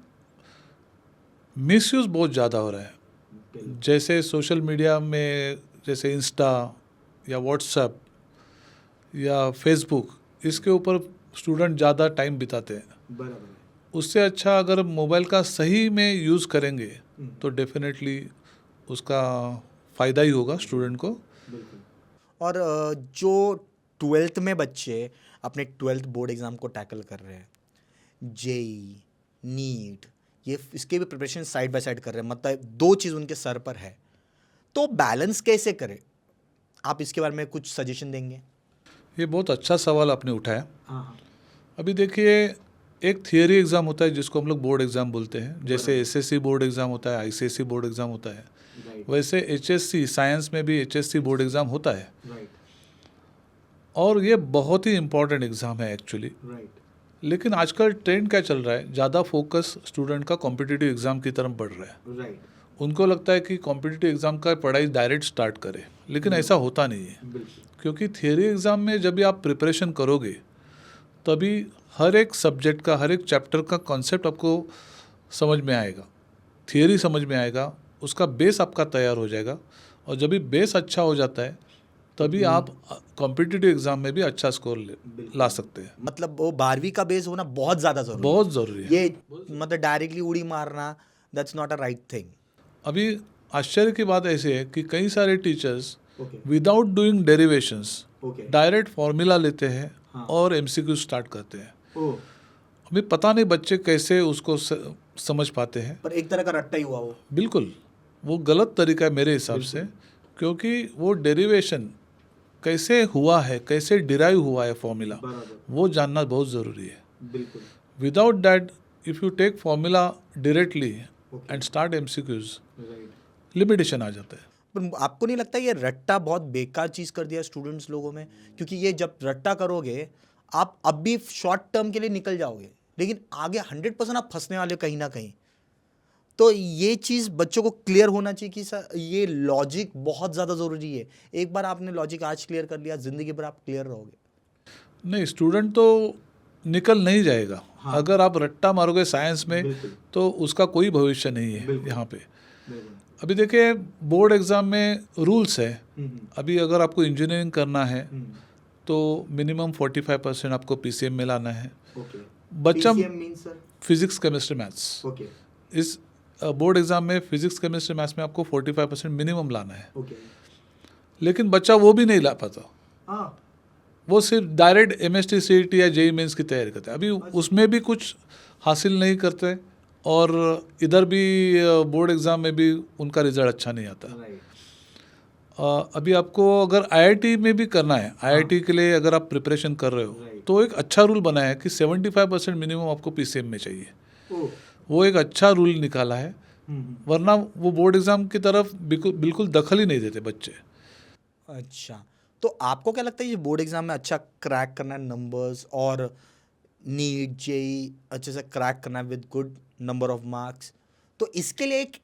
मिसयूज़ बहुत ज़्यादा हो रहा है। जैसे सोशल मीडिया में, जैसे इंस्टा या व्हाट्सएप या फेसबुक, इसके ऊपर स्टूडेंट ज़्यादा टाइम बिताते हैं। उससे अच्छा अगर मोबाइल का सही में यूज़ करेंगे तो डेफिनेटली उसका फ़ायदा ही होगा स्टूडेंट को। और जो 12th में बच्चे अपने 12th बोर्ड एग्ज़ाम को टैकल कर रहे हैं, जेई, नीट, ये इसके भी प्रिपरेशन साइड बाय साइड कर रहे हैं, मतलब दो चीज़ उनके सर पर है, तो बैलेंस कैसे करें? आप इसके बारे में कुछ सजेशन देंगे? ये बहुत अच्छा सवाल आपने उठाया। अभी देखिए, एक थियरी एग्ज़ाम होता है जिसको हम लोग बोर्ड एग्ज़ाम बोलते हैं। जैसे एसएससी बोर्ड एग्ज़ाम होता है, आईसीएसई बोर्ड एग्ज़ाम होता है, वैसे एचएससी, साइंस में भी एचएससी बोर्ड एग्ज़ाम होता है। और ये बहुत ही इम्पॉर्टेंट एग्ज़ाम है एक्चुअली। लेकिन आजकल ट्रेंड क्या चल रहा है, ज़्यादा फोकस स्टूडेंट का कॉम्पिटिटिव एग्ज़ाम की तरफ बढ़ रहा है। उनको लगता है कि कॉम्पिटिटिव एग्ज़ाम का पढ़ाई डायरेक्ट स्टार्ट करे, लेकिन ऐसा होता नहीं है। क्योंकि थियरी एग्ज़ाम में जब भी आप प्रिपरेशन करोगे तभी हर एक सब्जेक्ट का, हर एक चैप्टर का कॉन्सेप्ट आपको समझ में आएगा, थियरी समझ में आएगा, उसका बेस आपका तैयार हो जाएगा। और जब भी बेस अच्छा हो जाता है तभी आप कॉम्पिटिटिव एग्ज़ाम में भी अच्छा स्कोर ला सकते हैं। मतलब वो 12वीं का बेस होना बहुत ज़्यादा ज़रूरी है। बहुत ज़रूरी है। ये मतलब डायरेक्टली उड़ी मारना, that's not a right thing. अभी आश्चर्य की बात ऐसी है कि कई सारे teachers without doing derivations direct formula लेते हैं और एमसीक्यू स्टार्ट करते हैं। अभी पता नहीं बच्चे कैसे उसको समझ पाते हैं, पर एक तरह का रट्टा ही हुआ वो। बिल्कुल, वो गलत तरीका है मेरे हिसाब से, क्योंकि वो डेरिवेशन कैसे हुआ है, कैसे डिराइव हुआ है फॉर्मूला, वो जानना बहुत ज़रूरी है। Without that if you take formula directly and start MCQs, limitation आ जाता है। पर आपको नहीं लगता ये रट्टा बहुत बेकार चीज़ कर दिया स्टूडेंट्स लोगों में? क्योंकि ये जब रट्टा करोगे आप अब भी शॉर्ट टर्म के लिए निकल जाओगे, लेकिन आगे 100% आप फंसने वाले हो कहीं ना कहीं। तो ये चीज़ बच्चों को क्लियर होना चाहिए कि सर ये लॉजिक बहुत ज़्यादा ज़रूरी है। एक बार आपने लॉजिक आज क्लियर कर लिया, ज़िंदगी भर आप क्लियर रहोगे। नहीं, स्टूडेंट तो निकल नहीं जाएगा। अगर आप रट्टा मारोगे साइंस में तो उसका कोई भविष्य नहीं है यहाँ पे। अभी देखिए, बोर्ड एग्ज़ाम में रूल्स है। अभी अगर आपको इंजीनियरिंग करना है तो मिनिमम 45% आपको पीसीएम में लाना है। बच्चा फिजिक्स, केमिस्ट्री, मैथ्स, इस बोर्ड एग्ज़ाम में फिजिक्स, केमिस्ट्री, मैथ्स में आपको 45% मिनिमम लाना है। लेकिन बच्चा वो भी नहीं ला पाता, वो सिर्फ डायरेक्ट एमएसटी, सीईटी या जेईई मेंस की तैयारी करते हैं। अभी उसमें भी कुछ हासिल नहीं करते और इधर भी बोर्ड एग्ज़ाम में भी उनका रिज़ल्ट अच्छा नहीं आता। अभी आपको अगर आईआईटी में भी करना है, आईआईटी के लिए अगर आप प्रिपरेशन कर रहे हो तो एक अच्छा रूल बना है कि 75% मिनिमम आपको पीसीएम में चाहिए। वो एक अच्छा रूल निकाला है, वरना वो बोर्ड एग्ज़ाम की तरफ बिल्कुल दखल ही नहीं देते बच्चे। अच्छा, तो आपको क्या लगता है ये बोर्ड एग्ज़ाम में अच्छा क्रैक करना है, नंबर्स और नीट, जेई अच्छे से क्रैक करना है with good number of marks, तो इसके लिए एक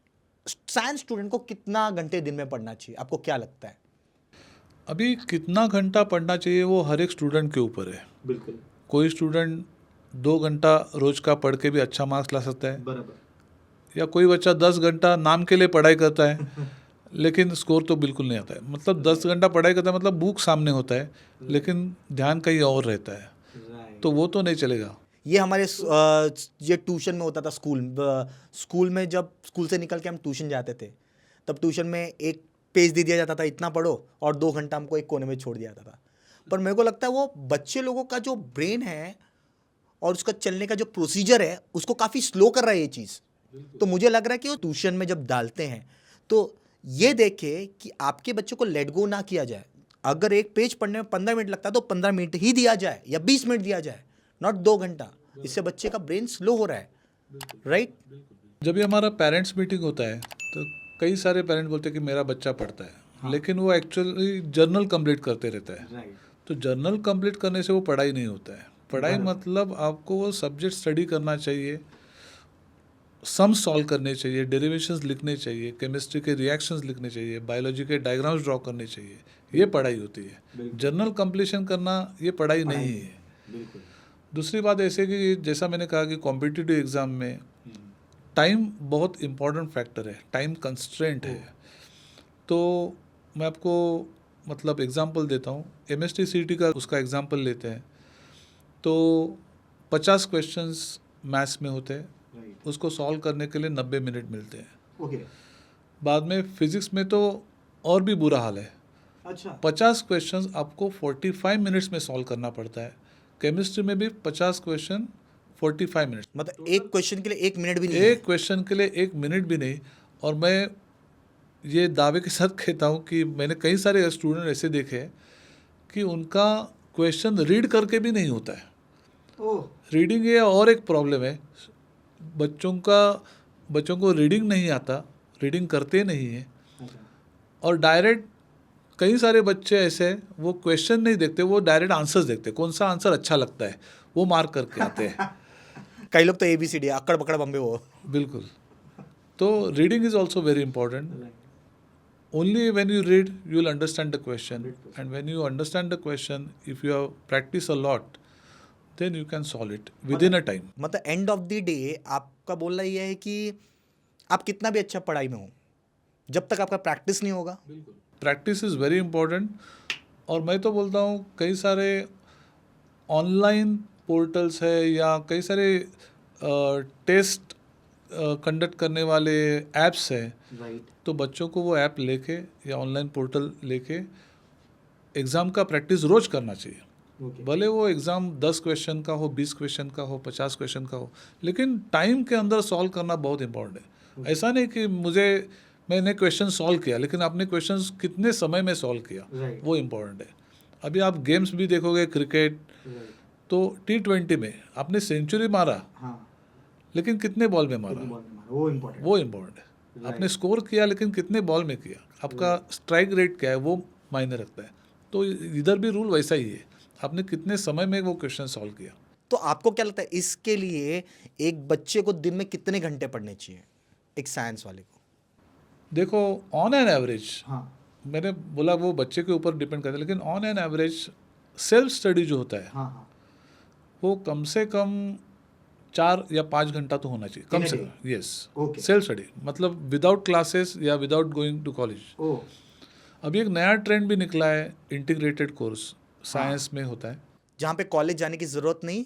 साइंस स्टूडेंट को कितना घंटे दिन में पढ़ना चाहिए? आपको क्या लगता है? अभी कितना घंटा पढ़ना चाहिए वो हर एक स्टूडेंट के ऊपर है। बिल्कुल, कोई स्टूडेंट 2 घंटा रोज का पढ़ के भी अच्छा मार्क्स ला सकता है, बराबर, या कोई बच्चा 10 घंटा नाम के लिए पढ़ाई करता है लेकिन स्कोर तो बिल्कुल नहीं आता है। मतलब 10 घंटा पढ़ाई करता है, मतलब बुक सामने होता है लेकिन ध्यान कहीं और रहता है, तो वो तो नहीं चलेगा। ये हमारे ये ट्यूशन में होता था। स्कूल में जब स्कूल से निकल के हम ट्यूशन जाते थे, तब ट्यूशन में एक पेज दे दिया जाता था, इतना पढ़ो, और 2 घंटा हमको एक कोने में छोड़ दिया जाता था। पर मेरे को लगता है वो बच्चे लोगों का जो ब्रेन है और उसका चलने का जो प्रोसीजर है उसको काफ़ी स्लो कर रहा है ये चीज़। तो मुझे लग रहा है कि वो ट्यूशन में जब डालते हैं तो ये देखे कि आपके बच्चे को लेट गो ना किया जाए। अगर एक पेज पढ़ने में 15 मिनट लगता है तो 15 मिनट ही दिया जाए या 20 मिनट दिया जाए, नॉट 2 घंटा। इससे बच्चे का ब्रेन स्लो हो रहा है, राइट? जब भी हमारा पेरेंट्स मीटिंग होता है तो कई सारे पेरेंट्स बोलते हैं कि मेरा बच्चा पढ़ता है, लेकिन वो एक्चुअली जर्नल कंप्लीट करते रहता है। तो जर्नल कंप्लीट करने से वो पढ़ाई नहीं होता है। पढ़ाई मतलब आपको वो सब्जेक्ट स्टडी करना चाहिए, सम सॉल्व करने चाहिए, डेरिवेशंस लिखने चाहिए, केमिस्ट्री के रिएक्शंस लिखने चाहिए, बायोलॉजी के डायग्राम्स ड्रॉ करने चाहिए, ये पढ़ाई होती है। जर्नल कंप्लीशन करना ये पढ़ाई नहीं है। दूसरी बात ऐसे कि जैसा मैंने कहा कि कॉम्पिटिटिव एग्ज़ाम में टाइम बहुत इम्पॉर्टेंट फैक्टर है, टाइम कंस्ट्रेंट है। तो मैं आपको मतलब एग्जांपल देता हूँ, MST CT का उसका एग्जांपल लेते हैं तो 50 क्वेश्चंस मैथ्स में होते हैं, उसको सॉल्व करने के लिए 90 मिनट मिलते हैं। बाद में फिजिक्स में तो और भी बुरा हाल है। 50 क्वेश्चंस आपको 45 मिनट्स में सॉल्व करना पड़ता है। केमिस्ट्री में भी 50 क्वेश्चन 45 मिनट्स, मतलब एक क्वेश्चन के लिए 1 मिनट भी नहीं एक क्वेश्चन के लिए 1 मिनट भी नहीं। और मैं ये दावे के साथ कहता हूँ कि मैंने कई सारे स्टूडेंट ऐसे देखे हैं कि उनका क्वेश्चन रीड करके भी नहीं होता है। रीडिंग ये और एक प्रॉब्लम है, बच्चों को रीडिंग नहीं आता, रीडिंग करते नहीं है, और डायरेक्ट कई सारे बच्चे ऐसे वो क्वेश्चन नहीं देखते, वो डायरेक्ट आंसर्स देखते, कौन सा आंसर अच्छा लगता है वो मार्क करके आते हैं। कई लोग तो ABCD अक्कड़ पकड़ बम्बे वो। बिल्कुल। तो reading is also very important. Only when you read, you will understand the question. And when you understand the question, if you have practiced a lot, then you can solve it within a time. मतलब एंड ऑफ द डे आपका बोलना ये है कि आप कितना भी अच्छा पढ़ाई में हो, जब तक आपका प्रैक्टिस नहीं होगा। Practice is very important. और मैं तो बोलता हूँ कई सारे ऑनलाइन पोर्टल्स है या कई सारे टेस्ट कंडक्ट करने वाले ऐप्स हैं, तो बच्चों को वो ऐप लेके या ऑनलाइन पोर्टल लेके एग्ज़ाम का प्रैक्टिस रोज करना चाहिए। भले वो एग्ज़ाम 10 क्वेश्चन का हो, 20 क्वेश्चन का हो, 50 क्वेश्चन का हो, लेकिन टाइम के अंदर सॉल्व करना बहुत इंपॉर्टेंट है। ऐसा नहीं कि मैंने क्वेश्चन सॉल्व किया, लेकिन आपने क्वेश्चन कितने समय में सॉल्व किया, वो इम्पोर्टेंट है। अभी आप गेम्स भी देखोगे, क्रिकेट तो T20 में आपने सेंचुरी मारा, लेकिन कितने बॉल में मारा, वो इम्पोर्टेंट है। आपने स्कोर किया लेकिन कितने बॉल में किया, आपका स्ट्राइक रेट क्या है, वो मायने रखता है। तो इधर भी रूल वैसा ही है, आपने कितने समय में वो क्वेश्चन सॉल्व किया। तो आपको क्या लगता है इसके लिए एक बच्चे को दिन में कितने घंटे पढ़ने चाहिए, एक साइंस वाले को? देखो ऑन एन एवरेज, मैंने बोला वो बच्चे के ऊपर डिपेंड करता है, लेकिन on an average self study जो होता है वो कम से कम 4 या 5 घंटा तो होना चाहिए कम से कम। यस, सेल्फ स्टडी मतलब विदाउट क्लासेस या विदाउट गोइंग टू कॉलेज। अभी एक नया ट्रेंड भी निकला है, इंटीग्रेटेड कोर्स साइंस में होता है, जहाँ पे कॉलेज जाने की ज़रूरत नहीं,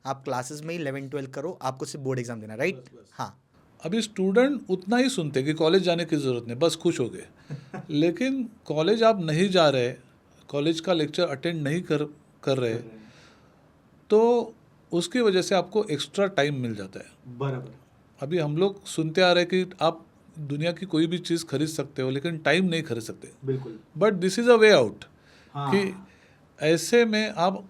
आप क्लासेस में ही 11-12 करो, आपको सिर्फ बोर्ड एग्जाम देना, राइट? हाँ। अभी स्टूडेंट उतना ही सुनते कि कॉलेज जाने की ज़रूरत नहीं, बस खुश हो गए। लेकिन कॉलेज आप नहीं जा रहे, कॉलेज का लेक्चर अटेंड नहीं कर रहे, तो उसकी वजह से आपको एक्स्ट्रा टाइम मिल जाता है। बराबर। अभी हम लोग सुनते आ रहे हैं कि आप दुनिया की कोई भी चीज़ खरीद सकते हो, लेकिन टाइम नहीं खरीद सकते। बिल्कुल। But this is a way out, कि ऐसे में आप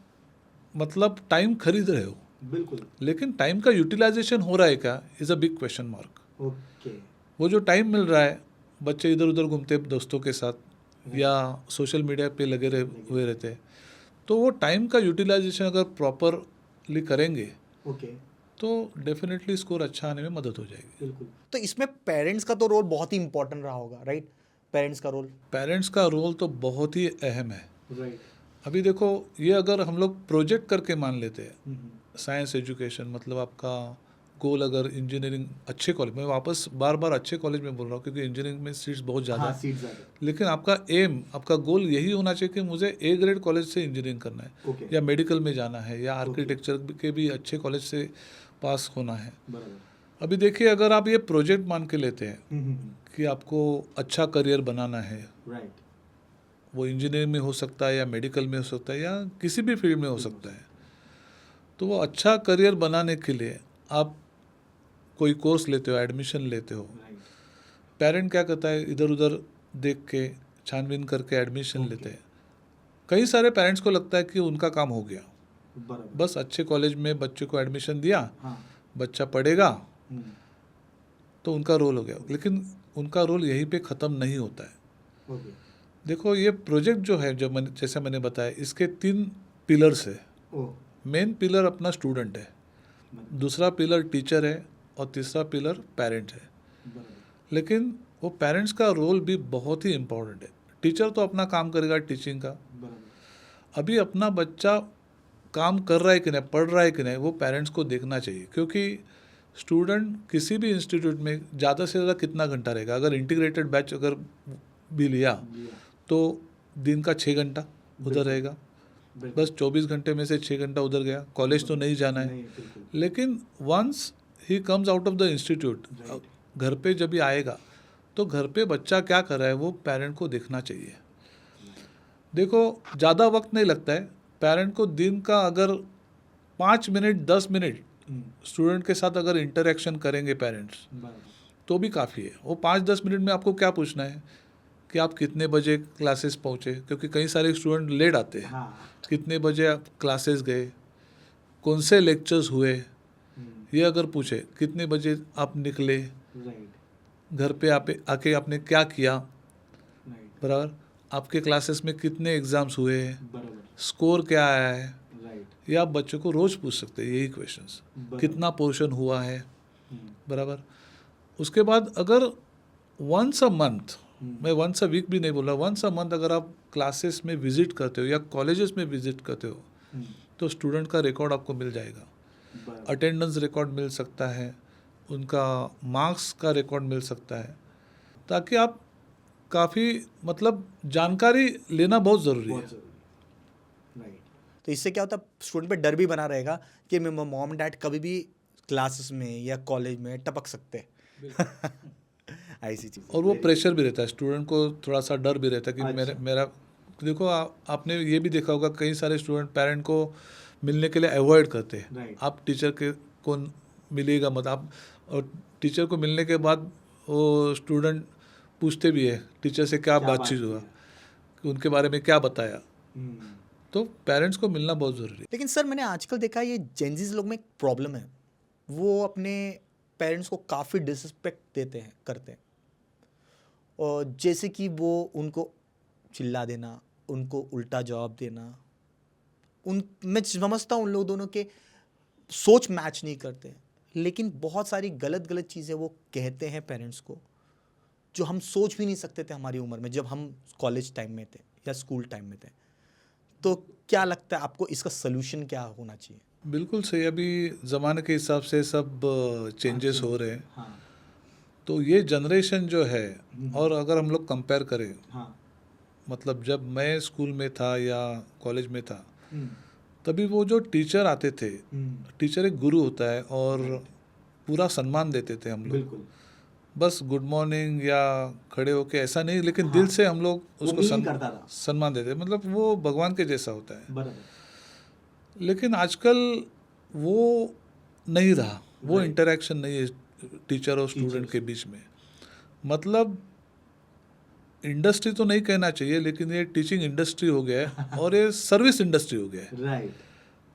मतलब टाइम खरीद रहे हो, बिल्कुल, लेकिन टाइम का यूटिलाइजेशन हो रहा है क्या, is a big question mark. Okay. वो जो टाइम मिल रहा है, बच्चे इधर उधर घूमते दोस्तों के साथ या सोशल मीडिया पे लगे हुए रहते हैं, तो वो टाइम का यूटिलाइजेशन अगर प्रॉपरली करेंगे, ओके, तो डेफिनेटली स्कोर अच्छा आने में मदद हो जाएगी। बिल्कुल। तो इसमें पेरेंट्स का तो रोल बहुत ही इंपॉर्टेंट रहा होगा, राइट? पेरेंट्स का रोल, पेरेंट्स का रोल तो बहुत ही अहम है। राइट। अभी देखो, ये अगर हम लोग प्रोजेक्ट करके मान लेते हैं, साइंस एजुकेशन मतलब आपका गोल अगर इंजीनियरिंग अच्छे कॉलेज, मैं वापस बार बार अच्छे कॉलेज में बोल रहा हूँ क्योंकि इंजीनियरिंग में सीट्स बहुत ज़्यादा हाँ, है, सीट ज़्यादा। लेकिन आपका एम, आपका गोल यही होना चाहिए कि मुझे ए ग्रेड कॉलेज से इंजीनियरिंग करना है, ओके। या मेडिकल में जाना है, या आर्किटेक्चर के भी अच्छे कॉलेज से पास होना है। बराबर। अभी देखिए, अगर आप ये प्रोजेक्ट मान के लेते हैं हम्म, कि आपको अच्छा करियर बनाना है, राइट। वो इंजीनियरिंग में हो सकता है या मेडिकल में हो सकता है या किसी भी फील्ड में हो सकता है, तो वो अच्छा करियर बनाने के लिए आप कोई कोर्स लेते हो, एडमिशन लेते हो, राइट। पेरेंट क्या करता है, इधर उधर देख के छानबीन करके एडमिशन ओके। लेते हैं। कई सारे पेरेंट्स को लगता है कि उनका काम हो गया, बराबर। बस अच्छे कॉलेज में बच्चे को एडमिशन दिया, हाँ। बच्चा पढ़ेगा हम्म, तो उनका रोल हो गया, लेकिन उनका रोल यहीं पे ख़त्म नहीं होता है। ओके। देखो, ये प्रोजेक्ट जो है, जो मैंने जैसे मैंने बताया, इसके 3 पिलर्स है। ओ, मेन पिलर अपना स्टूडेंट है, बराबर। दूसरा पिलर टीचर है, और तीसरा पिलर पेरेंट है। बराबर। लेकिन वो पेरेंट्स का रोल भी बहुत ही इम्पोर्टेंट है। टीचर तो अपना काम करेगा टीचिंग का, बराबर। अभी अपना बच्चा काम कर रहा है कि नहीं, पढ़ रहा है कि नहीं, वो पेरेंट्स को देखना चाहिए। क्योंकि स्टूडेंट किसी भी इंस्टीट्यूट में ज़्यादा से ज़्यादा कितना घंटा रहेगा, अगर इंटीग्रेटेड बैच अगर भी लिया तो दिन का 6 घंटा उधर रहेगा, बस 24 घंटे में से 6 घंटा उधर गया, कॉलेज तो नहीं जाना है। लेकिन once he comes out of the institute, घर पे जब भी आएगा तो घर पे बच्चा क्या कर रहा है वो पेरेंट को देखना चाहिए। देखो, ज़्यादा वक्त नहीं लगता है पेरेंट को, दिन का अगर 5 मिनट 10 मिनट स्टूडेंट के साथ अगर इंटरेक्शन करेंगे पेरेंट्स तो भी काफ़ी है। वो 5-10 मिनट में आपको क्या पूछना है कि आप कितने बजे क्लासेस पहुँचे, क्योंकि कई सारे स्टूडेंट लेट आते हैं। कितने बजे आप क्लासेस गए, कौन से लेक्चर्स हुए, ये अगर पूछे, कितने बजे आप निकले, घर पे आके आपने क्या किया, बराबर, आपके क्लासेस में कितने एग्ज़ाम्स हुए, स्कोर क्या आया है, ये आप बच्चों को रोज़ पूछ सकते हैं यही क्वेश्चंस। कितना पोर्शन हुआ है, बराबर। उसके बाद अगर वंस अ मंथ, मैं वंस अ वीक भी नहीं बोल रहा, वंस अ मंथ अगर आप क्लासेस में विजिट करते हो या कॉलेजेस में विजिट करते हो तो स्टूडेंट का रिकॉर्ड आपको मिल जाएगा। अटेंडेंस रिकॉर्ड मिल सकता है, उनका मार्क्स का रिकॉर्ड मिल सकता है, ताकि आप काफ़ी मतलब जानकारी लेना बहुत ज़रूरी है। तो इससे क्या होता है, स्टूडेंट पे डर भी बना रहेगा कि मैं मॉम डैड कभी भी क्लासेस में या कॉलेज में टपक सकते हैं। ऐसी चीज़। और वो प्रेशर भी रहता है, स्टूडेंट को थोड़ा सा डर भी रहता है कि मेरा देखो, आपने ये भी देखा होगा, कई सारे स्टूडेंट पेरेंट को मिलने के लिए अवॉइड करते हैं। आप टीचर के को मिलेगा मत आप, और टीचर को मिलने के बाद वो स्टूडेंट पूछते भी है टीचर से क्या बातचीत हुआ, कि उनके बारे में क्या बताया। तो पेरेंट्स को मिलना बहुत ज़रूरी है। लेकिन सर, मैंने आजकल देखा ये जेनजीज लोग में एक प्रॉब्लम है, वो अपने पेरेंट्स को काफ़ी डिसरिस्पेक्ट देते हैं, करते हैं, और जैसे कि वो उनको चिल्ला देना, उनको उल्टा जवाब देना, मैं समझता हूँ उन लोग दोनों के सोच मैच नहीं करते, लेकिन बहुत सारी गलत चीज़ें वो कहते हैं पेरेंट्स को, जो हम सोच भी नहीं सकते थे हमारी उम्र में, जब हम कॉलेज टाइम में थे या स्कूल टाइम में थे। तो क्या लगता है आपको, इसका सलूशन क्या होना चाहिए? बिल्कुल सही, अभी ज़माने के हिसाब से सब चेंजेस हो रहे हैं। तो ये जनरेशन जो है, और अगर हम लोग कंपेयर करें, मतलब जब मैं स्कूल में था या कॉलेज में था, तभी वो जो टीचर आते थे, टीचर एक गुरु होता है और पूरा सम्मान देते थे हम लोग, बस गुड मॉर्निंग या खड़े होके ऐसा नहीं, लेकिन दिल से हम लोग उसको सम्मान देते, मतलब वो भगवान के जैसा होता है। लेकिन आजकल वो नहीं रहा, वो इंटरेक्शन नहीं है टीचर और स्टूडेंट के बीच में। मतलब इंडस्ट्री तो नहीं कहना चाहिए, लेकिन ये टीचिंग इंडस्ट्री हो गया है और ये सर्विस इंडस्ट्री हो गया है।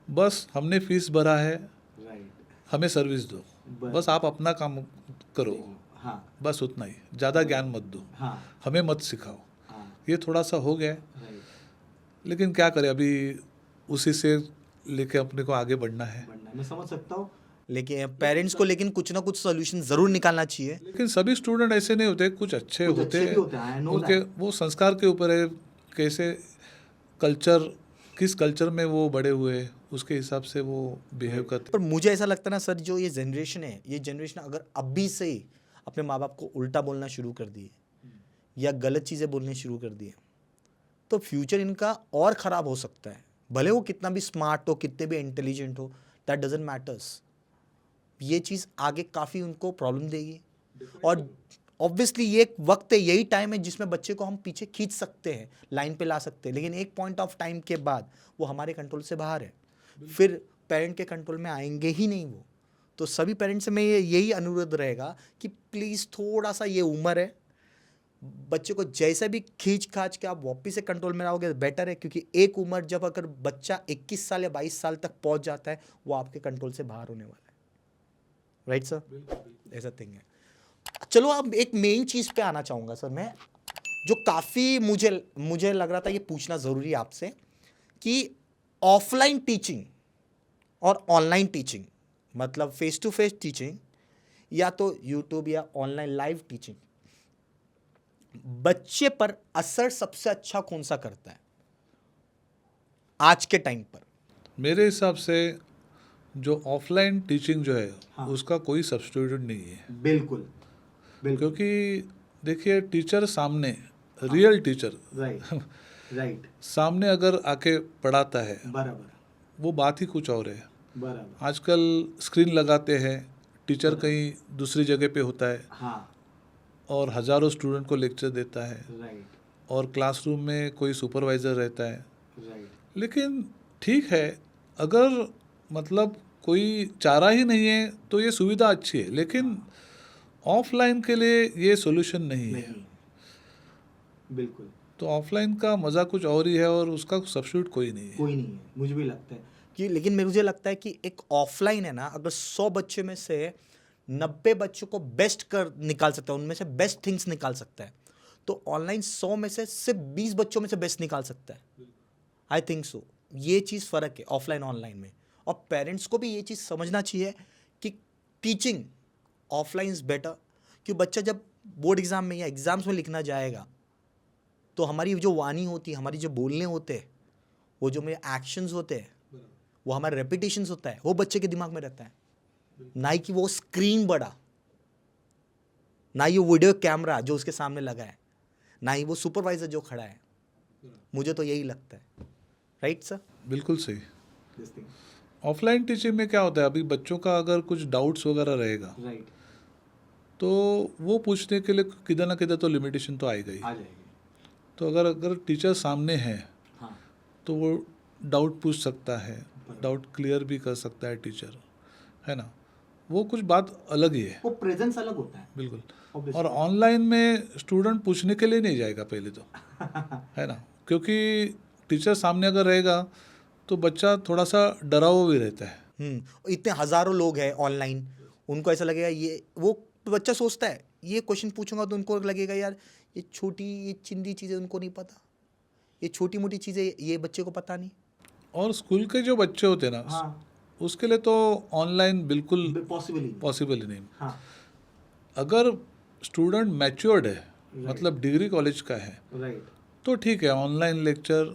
बस हमने फीस भरा है, हमें सर्विस दो, बस आप अपना काम करो, बस उतना ही, ज़्यादा ज्ञान मत दो, हमें मत सिखाओ। ये थोड़ा सा हो गया है, लेकिन क्या करें, अभी उसी से लेके अपने को आगे बढ़ना है। मैं समझ सकता हूँ, लेकिन पेरेंट्स को लेकिन कुछ ना कुछ सोल्यूशन ज़रूर निकालना चाहिए। लेकिन सभी स्टूडेंट ऐसे नहीं होते, कुछ अच्छे होते हैं, उनके वो संस्कार के ऊपर है, कैसे कल्चर किस कल्चर में वो बड़े हुए उसके हिसाब से वो बिहेव करते। पर मुझे ऐसा लगता है ना सर, जो ये जनरेशन है, ये जनरेशन अगर अभी से ही अपने माँ बाप को उल्टा बोलना शुरू कर दिए या गलत चीज़ें बोलनी शुरू कर दिए, तो फ्यूचर इनका और ख़राब हो सकता है। भले वो कितना भी स्मार्ट हो, कितने भी इंटेलिजेंट हो, दैट डजेंट मैटर्स। ये चीज़ आगे काफ़ी उनको प्रॉब्लम देगी। और ऑब्वियसली ये एक वक्त है, यही टाइम है जिसमें बच्चे को हम पीछे खींच सकते हैं, लाइन पे ला सकते हैं, लेकिन एक पॉइंट ऑफ टाइम के बाद वो हमारे कंट्रोल से बाहर है, फिर पेरेंट के कंट्रोल में आएंगे ही नहीं वो। तो सभी पेरेंट्स से मैं यही अनुरोध रहेगा कि प्लीज़ थोड़ा सा, ये उम्र है, बच्चे को जैसे भी खींच खाच के आप वापस से कंट्रोल में लाओगे बेटर है, क्योंकि एक उम्र जब अगर बच्चा 21 साल या 22 साल तक पहुंच जाता है, वो आपके कंट्रोल से बाहर होने वाला है। राइट सर, ऐसा थिंग है। चलो अब एक मेन चीज़ पे आना चाहूँगा सर मैं, जो काफ़ी मुझे लग रहा था ये पूछना ज़रूरी है आपसे, कि ऑफलाइन टीचिंग और ऑनलाइन टीचिंग, मतलब फेस टू फेस टीचिंग या तो यूट्यूब या ऑनलाइन लाइव टीचिंग, बच्चे पर असर सबसे अच्छा कौन सा करता है आज के टाइम पर? मेरे हिसाब से जो ऑफलाइन टीचिंग जो है उसका कोई सब्स्टिट्यूट नहीं है। बिल्कुल, क्योंकि देखिए टीचर सामने, रियल टीचर राइट, सामने अगर आके पढ़ाता है, बराबर, वो बात ही कुछ और है। बराबर, आजकल स्क्रीन लगाते हैं, टीचर कहीं दूसरी जगह पे होता है हाँ, और हज़ारों स्टूडेंट को लेक्चर देता है, राइट, और क्लासरूम में कोई सुपरवाइज़र रहता है। राइट, लेकिन ठीक है, अगर मतलब कोई चारा ही नहीं है तो ये सुविधा अच्छी है, लेकिन ऑफलाइन के लिए ये सॉल्यूशन नहीं है। बिल्कुल, तो ऑफलाइन का मज़ा कुछ और ही है और उसका सब्स्टिट्यूट कोई नहीं है। कोई नहीं है, मुझे भी लगता है कि, लेकिन मुझे लगता है कि एक ऑफलाइन है ना, अगर 100 बच्चे में से 90 बच्चों को बेस्ट कर निकाल सकता है, उनमें से बेस्ट थिंग्स निकाल सकता है, तो ऑनलाइन 100 में से सिर्फ 20 बच्चों में से बेस्ट निकाल सकता है। आई थिंक सो, ये चीज़ फ़र्क है ऑफलाइन ऑनलाइन में। और पेरेंट्स को भी ये चीज़ समझना चाहिए कि टीचिंग ऑफलाइन इज़ बेटर, कि बच्चा जब बोर्ड एग्ज़ाम में या एग्ज़ाम्स में लिखना जाएगा, तो हमारी जो वाणी होती है, हमारी जो बोलने होते हैं, वो जो मेरे एक्शंस होते हैं, वो हमारे रेपिटेशंस होता है, वो बच्चे के दिमाग में रहता है, ना ही कि वो स्क्रीन बड़ा, ना ही वो वीडियो कैमरा जो उसके सामने लगा है, ना ही वो सुपरवाइजर जो खड़ा है। मुझे तो यही लगता है। Right sir? बिल्कुल सही। ऑफलाइन टीचिंग में क्या होता है, अभी बच्चों का अगर कुछ डाउट्स वगैरह रहेगा, राइट, तो वो पूछने के लिए किधर ना किधर तो लिमिटेशन तो आएगा ही। आ जाएगी। तो अगर टीचर सामने है, हाँ, तो वो डाउट पूछ सकता है, डाउट क्लियर भी कर सकता है टीचर, है ना। वो कुछ बात अलग ही है, वो प्रेजेंस अलग होता है। बिल्कुल। और ऑनलाइन में स्टूडेंट पूछने के लिए नहीं जाएगा पहले तो, है ना, क्योंकि टीचर सामने अगर रहेगा तो बच्चा थोड़ा सा डरा हुआ भी रहता है। इतने हज़ारों लोग हैं ऑनलाइन, उनको ऐसा लगेगा, ये वो बच्चा सोचता है ये क्वेश्चन पूछूंगा तो उनको लगेगा यार ये छोटी, ये चिंदी चीज़ें उनको नहीं पता, ये छोटी मोटी चीज़ें ये बच्चे को पता नहीं। और स्कूल के जो बच्चे होते हैं ना, हाँ, उसके लिए तो ऑनलाइन बिल्कुल पॉसिबल ही नहीं। हाँ, अगर स्टूडेंट मैच्योर्ड है, मतलब डिग्री कॉलेज का है, राइट, तो ठीक है, ऑनलाइन लेक्चर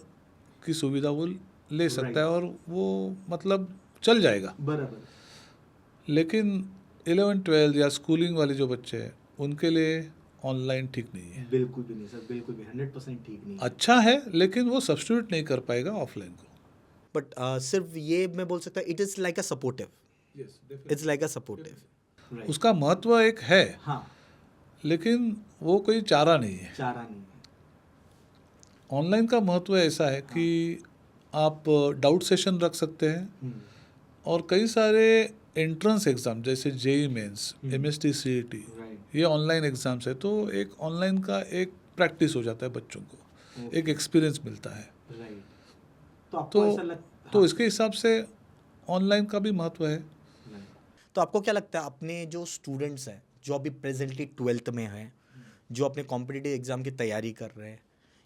की सुविधा वो ले सकता है और वो मतलब चल जाएगा। बराबर। लेकिन 11-12 या स्कूलिंग वाले जो बच्चे हैं, उनके लिए ऑनलाइन ठीक नहीं है। बिल्कुल भी नहीं सर, बिल्कुल भी 100% ठीक नहीं। अच्छा है, लेकिन वो सब्स्टिट्यूट नहीं कर पाएगा ऑफलाइन को। बट सिर्फ ये मैं बोल सकता it is like a supportive, it's like a supportive. उसका महत्व एक है, हाँ, लेकिन वो कोई चारा नहीं है। चारा नहीं है। ऑनलाइन का महत्व ऐसा है कि आप डाउट सेशन रख सकते हैं, और कई सारे एंट्रेंस एग्ज़ाम जैसे जेई मेंस, MST CET, ये ऑनलाइन एग्ज़ाम्स है, तो एक ऑनलाइन का एक प्रैक्टिस हो जाता है बच्चों को, एक एक्सपीरियंस मिलता है। तो इसके हिसाब से ऑनलाइन का भी महत्व है। तो आपको क्या लगता है, अपने जो स्टूडेंट्स हैं जो अभी प्रेजेंटली 12th में हैं, जो अपने कॉम्पिटिटिव एग्ज़ाम की तैयारी कर रहे हैं,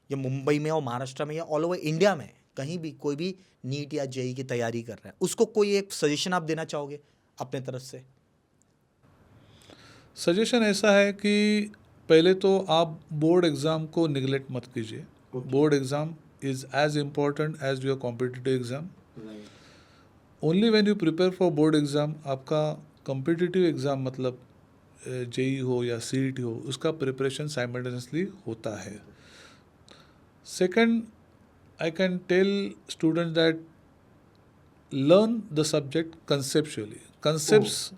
या मुंबई में और महाराष्ट्र में या ऑल ओवर इंडिया में कहीं भी कोई भी नीट या जेई की तैयारी कर रहा है, उसको कोई एक सजेशन आप देना चाहोगे अपने तरफ से? सजेशन ऐसा है कि पहले तो आप बोर्ड एग्ज़ाम को निगलेक्ट मत कीजिए। Board exam is as important as your competitive exam. Only when you prepare for board exam, आपका competitive exam मतलब जेई हो या सीईटी हो, उसका प्रिपरेशन साइमल्टेनियसली होता है. Second, I can tell student that learn the subject conceptually. Concepts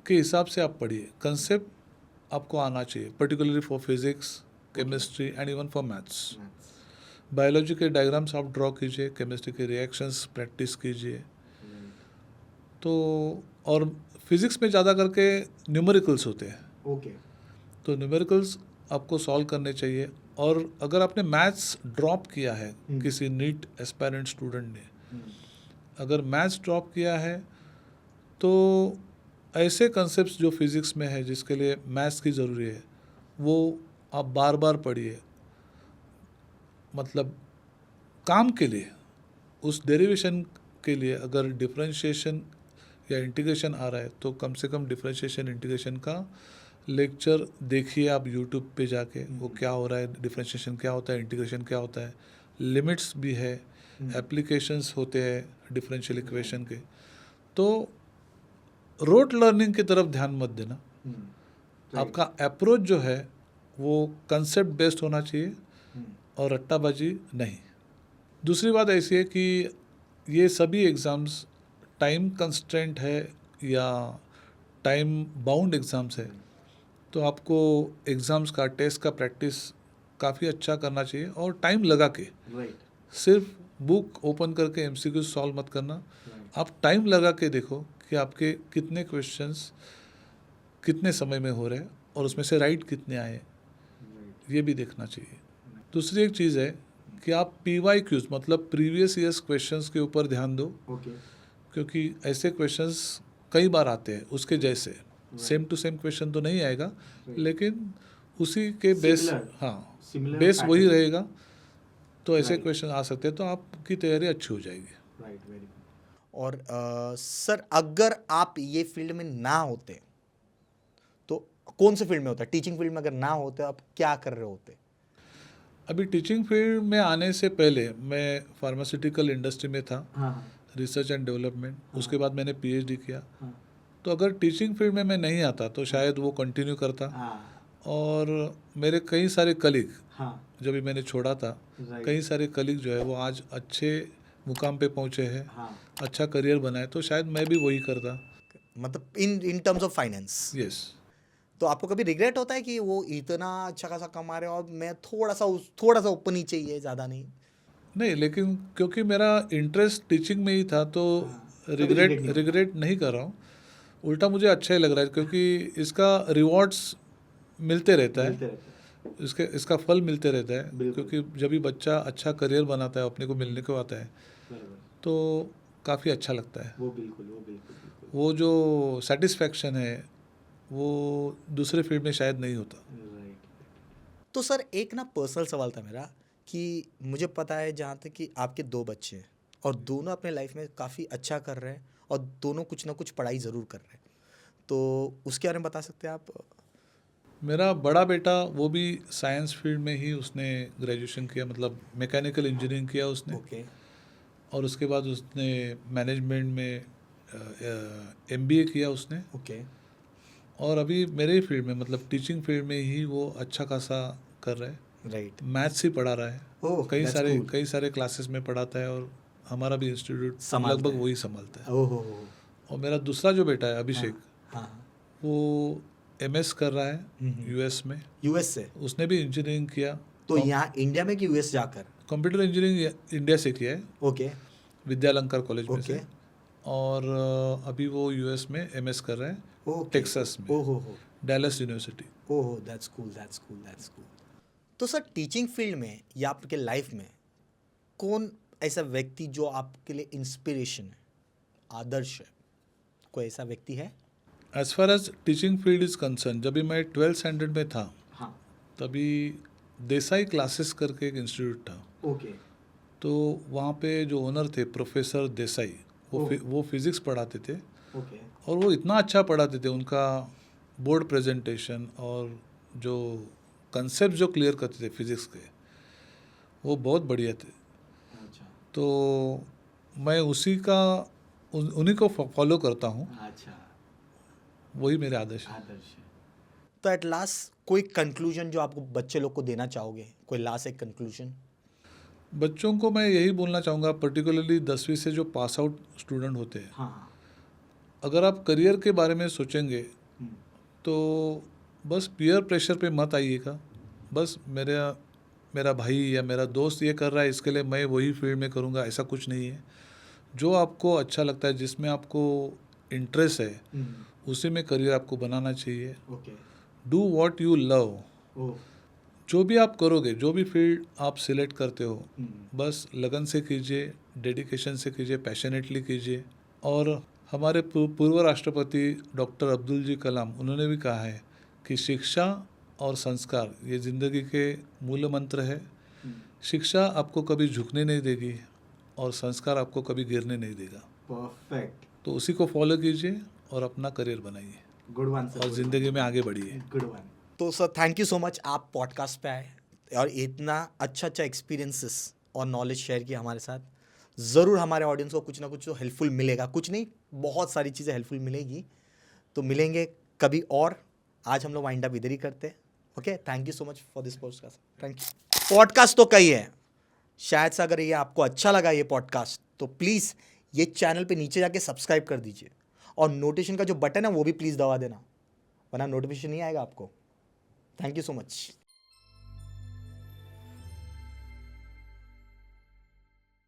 के हिसाब से आप पढ़िए. कंसेप्ट आपको आना चाहिए, particularly for physics, chemistry and even for maths. Biology के डायग्राम्स आप ड्रॉ कीजिए, केमिस्ट्री के रिएक्शंस प्रैक्टिस कीजिए. तो और फिजिक्स में ज़्यादा करके न्यूमेरिकल्स होते हैं. तो न्यूमेरिकल्स आपको सॉल्व करने चाहिए. और अगर आपने मैथ्स ड्रॉप किया है, किसी नीट एस्पायरेंट स्टूडेंट ने अगर मैथ्स ड्रॉप किया है, तो ऐसे कंसेप्ट्स जो फिज़िक्स में है जिसके लिए मैथ्स की ज़रूरी है, वो आप बार बार पढ़िए. मतलब काम के लिए, उस डेरिवेशन के लिए अगर डिफरेंशिएशन या इंटीग्रेशन आ रहा है, तो कम से कम डिफरेंशिएशन इंटीग्रेशन का लेक्चर देखिए आप यूट्यूब पे जाके. वो क्या हो रहा है, डिफरेंशिएशन क्या होता है, इंटीग्रेशन क्या होता है, लिमिट्स भी है, एप्लीकेशंस होते हैं डिफरेंशियल इक्वेशन के. तो रोट लर्निंग की तरफ ध्यान मत देना. आपका अप्रोच जो है वो कंसेप्ट बेस्ड होना चाहिए और रट्टाबाजी नहीं. दूसरी बात ऐसी है कि ये सभी एग्ज़ाम्स टाइम कंस्ट्रेंट है या टाइम बाउंड एग्ज़ाम्स है, तो आपको एग्ज़ाम्स का, टेस्ट का प्रैक्टिस काफ़ी अच्छा करना चाहिए और टाइम लगा के. सिर्फ बुक ओपन करके एमसीक्यू सॉल्व मत करना. आप टाइम लगा के देखो कि आपके कितने क्वेश्चंस कितने समय में हो रहे हैं और उसमें से राइट कितने आए, ये भी देखना चाहिए. दूसरी एक चीज़ है कि आप PYQs मतलब प्रीवियस ईयर्स क्वेश्चंस के ऊपर ध्यान दो. क्योंकि ऐसे क्वेश्चंस कई बार आते हैं उसके जैसे. सेम टू सेम क्वेश्चन तो नहीं आएगा, लेकिन उसी के बेस, हाँ, बेस वही रहेगा. तो ऐसे क्वेश्चन आ सकते हैं, तो आपकी तैयारी अच्छी हो जाएगी. और सर, अगर आप ये फील्ड में ना होते तो कौन से फील्ड में होता? टीचिंग फील्ड में अगर ना होते आप क्या कर रहे होते? अभी टीचिंग फील्ड में आने से पहले मैं फार्मास्यूटिकल इंडस्ट्री में था, रिसर्च एंड डेवलपमेंट. उसके बाद मैंने PhD किया. तो अगर टीचिंग फील्ड में मैं नहीं आता तो शायद वो कंटिन्यू करता. और मेरे कई सारे कलीग, जब भी मैंने छोड़ा था, कई सारे कलीग जो है वो आज अच्छे मुकाम पे पहुंचे हैं, अच्छा करियर बनाए. तो शायद मैं भी वही करता. मतलब in terms of finance. Yes. तो आपको कभी रिग्रेट होता है कि वो इतना अच्छा खासा कमा रहे हैं और मैं थोड़ा सा ऊपर नीचे ही है, ज़्यादा नहीं? नहीं, लेकिन क्योंकि मेरा इंटरेस्ट टीचिंग में ही था, तो रिग्रेट नहीं कर रहा हूँ. उल्टा मुझे अच्छा ही लग रहा है, क्योंकि इसका रिवॉर्ड्स मिलते रहता है, इसका फल मिलते रहता है. क्योंकि जब भी बच्चा अच्छा करियर बनाता है, अपने को मिलने को आता है, तो काफ़ी अच्छा लगता है. वो जो सेटिस्फैक्शन है वो दूसरे फील्ड में शायद नहीं होता. तो सर, एक ना पर्सनल सवाल था मेरा कि मुझे पता है जहाँ तक कि आपके 2 बच्चे हैं और दोनों अपने लाइफ में काफ़ी अच्छा कर रहे हैं और दोनों कुछ ना कुछ पढ़ाई ज़रूर कर रहे हैं, तो उसके बारे में बता सकते हैं आप? मेरा बड़ा बेटा वो भी साइंस फील्ड में ही उसने ग्रेजुएशन किया, मतलब मैकेनिकल इंजीनियरिंग किया उसने. और उसके बाद उसने मैनेजमेंट में MBA किया उसने. और अभी मेरे ही फील्ड में, मतलब टीचिंग फील्ड में ही वो अच्छा खासा कर रहा है. मैथ्स ही पढ़ा रहा है. कई सारे क्लासेस में पढ़ाता है और हमारा भी इंस्टीट्यूट लगभग वही संभालता है. और मेरा दूसरा जो बेटा है अभिषेक, वो MS कर रहा है US से. उसने भी इंजीनियरिंग किया. तो यहाँ इंडिया में कि US जाकर? कंप्यूटर इंजीनियरिंग इंडिया से किया है. विद्यालंकर कॉलेज में से. और अभी वो US में MS कर रहे हैं, टेक्सास में, डैलस यूनिवर्सिटी. That's cool. तो सर, टीचिंग फील्ड में या आपके लाइफ में कौन ऐसा व्यक्ति जो आपके लिए इंस्पिरेशन है, आदर्श है? कोई ऐसा व्यक्ति है? As far as teaching field is concern, जब भी मैं 12th स्टैंडर्ड में था, तभी देसाई क्लासेस करके एक इंस्टीट्यूट था. तो वहाँ पे जो ओनर थे प्रोफेसर देसाई, वो फिज़िक्स पढ़ाते थे. और वो इतना अच्छा पढ़ाते थे, उनका बोर्ड प्रेजेंटेशन और जो कंसेप्ट जो क्लियर करते थे फिज़िक्स के, वो बहुत बढ़िया थे। अच्छा तो मैं उन्हीं को फॉलो करता हूँ, अच्छा वही मेरे आदर्श है। आदर्श है। तो एट लास्ट कोई कंक्लूजन जो आपको बच्चे लोग को देना चाहोगे, कोई लास्ट एक कंक्लूजन? बच्चों को मैं यही बोलना चाहूँगा, पर्टिकुलरली 10वीं से जो पास आउट स्टूडेंट होते हैं, हाँ अगर आप करियर के बारे में सोचेंगे तो बस पीयर प्रेशर पे मत आइएगा। बस मेरा भाई या मेरा दोस्त ये कर रहा है इसके लिए मैं वही फील्ड में करूँगा, ऐसा कुछ नहीं है। जो आपको अच्छा लगता है, जिसमें आपको इंटरेस्ट है, उसी में करियर आपको बनाना चाहिए। Okay do what you love. ओ जो भी आप करोगे, जो भी फील्ड आप सिलेक्ट करते हो, बस लगन से कीजिए, डेडिकेशन से कीजिए, पैशनेटली कीजिए। और हमारे पूर्व राष्ट्रपति डॉक्टर अब्दुल जी कलाम, उन्होंने भी कहा है कि शिक्षा और संस्कार ये ज़िंदगी के मूल मंत्र है। शिक्षा आपको कभी झुकने नहीं देगी और संस्कार आपको कभी गिरने नहीं देगा। परफेक्ट, तो उसी को फॉलो कीजिए और अपना करियर बनाइए गुड वन और ज़िंदगी में आगे बढ़िए। Good one. तो sir thank you so much, आप पॉडकास्ट पे आए और इतना अच्छा एक्सपीरियंसेस और नॉलेज शेयर किया हमारे साथ। ज़रूर हमारे ऑडियंस को कुछ ना कुछ तो हेल्पफुल मिलेगा, कुछ नहीं बहुत सारी चीज़ें हेल्पफुल मिलेगी। तो मिलेंगे कभी और, आज हम लोग वाइंड अप इधर ही करते हैं। Okay, thank you so much for this podcast. Thank you. Podcast तो कई है, शायद से अगर ये आपको अच्छा लगा ये पॉडकास्ट तो प्लीज़ ये चैनल पे नीचे जाके सब्सक्राइब कर दीजिए और नोटिफिकेशन का जो बटन है वो भी प्लीज़ दबा देना, वरना नोटिफिकेशन नहीं आएगा आपको। Thank you so much.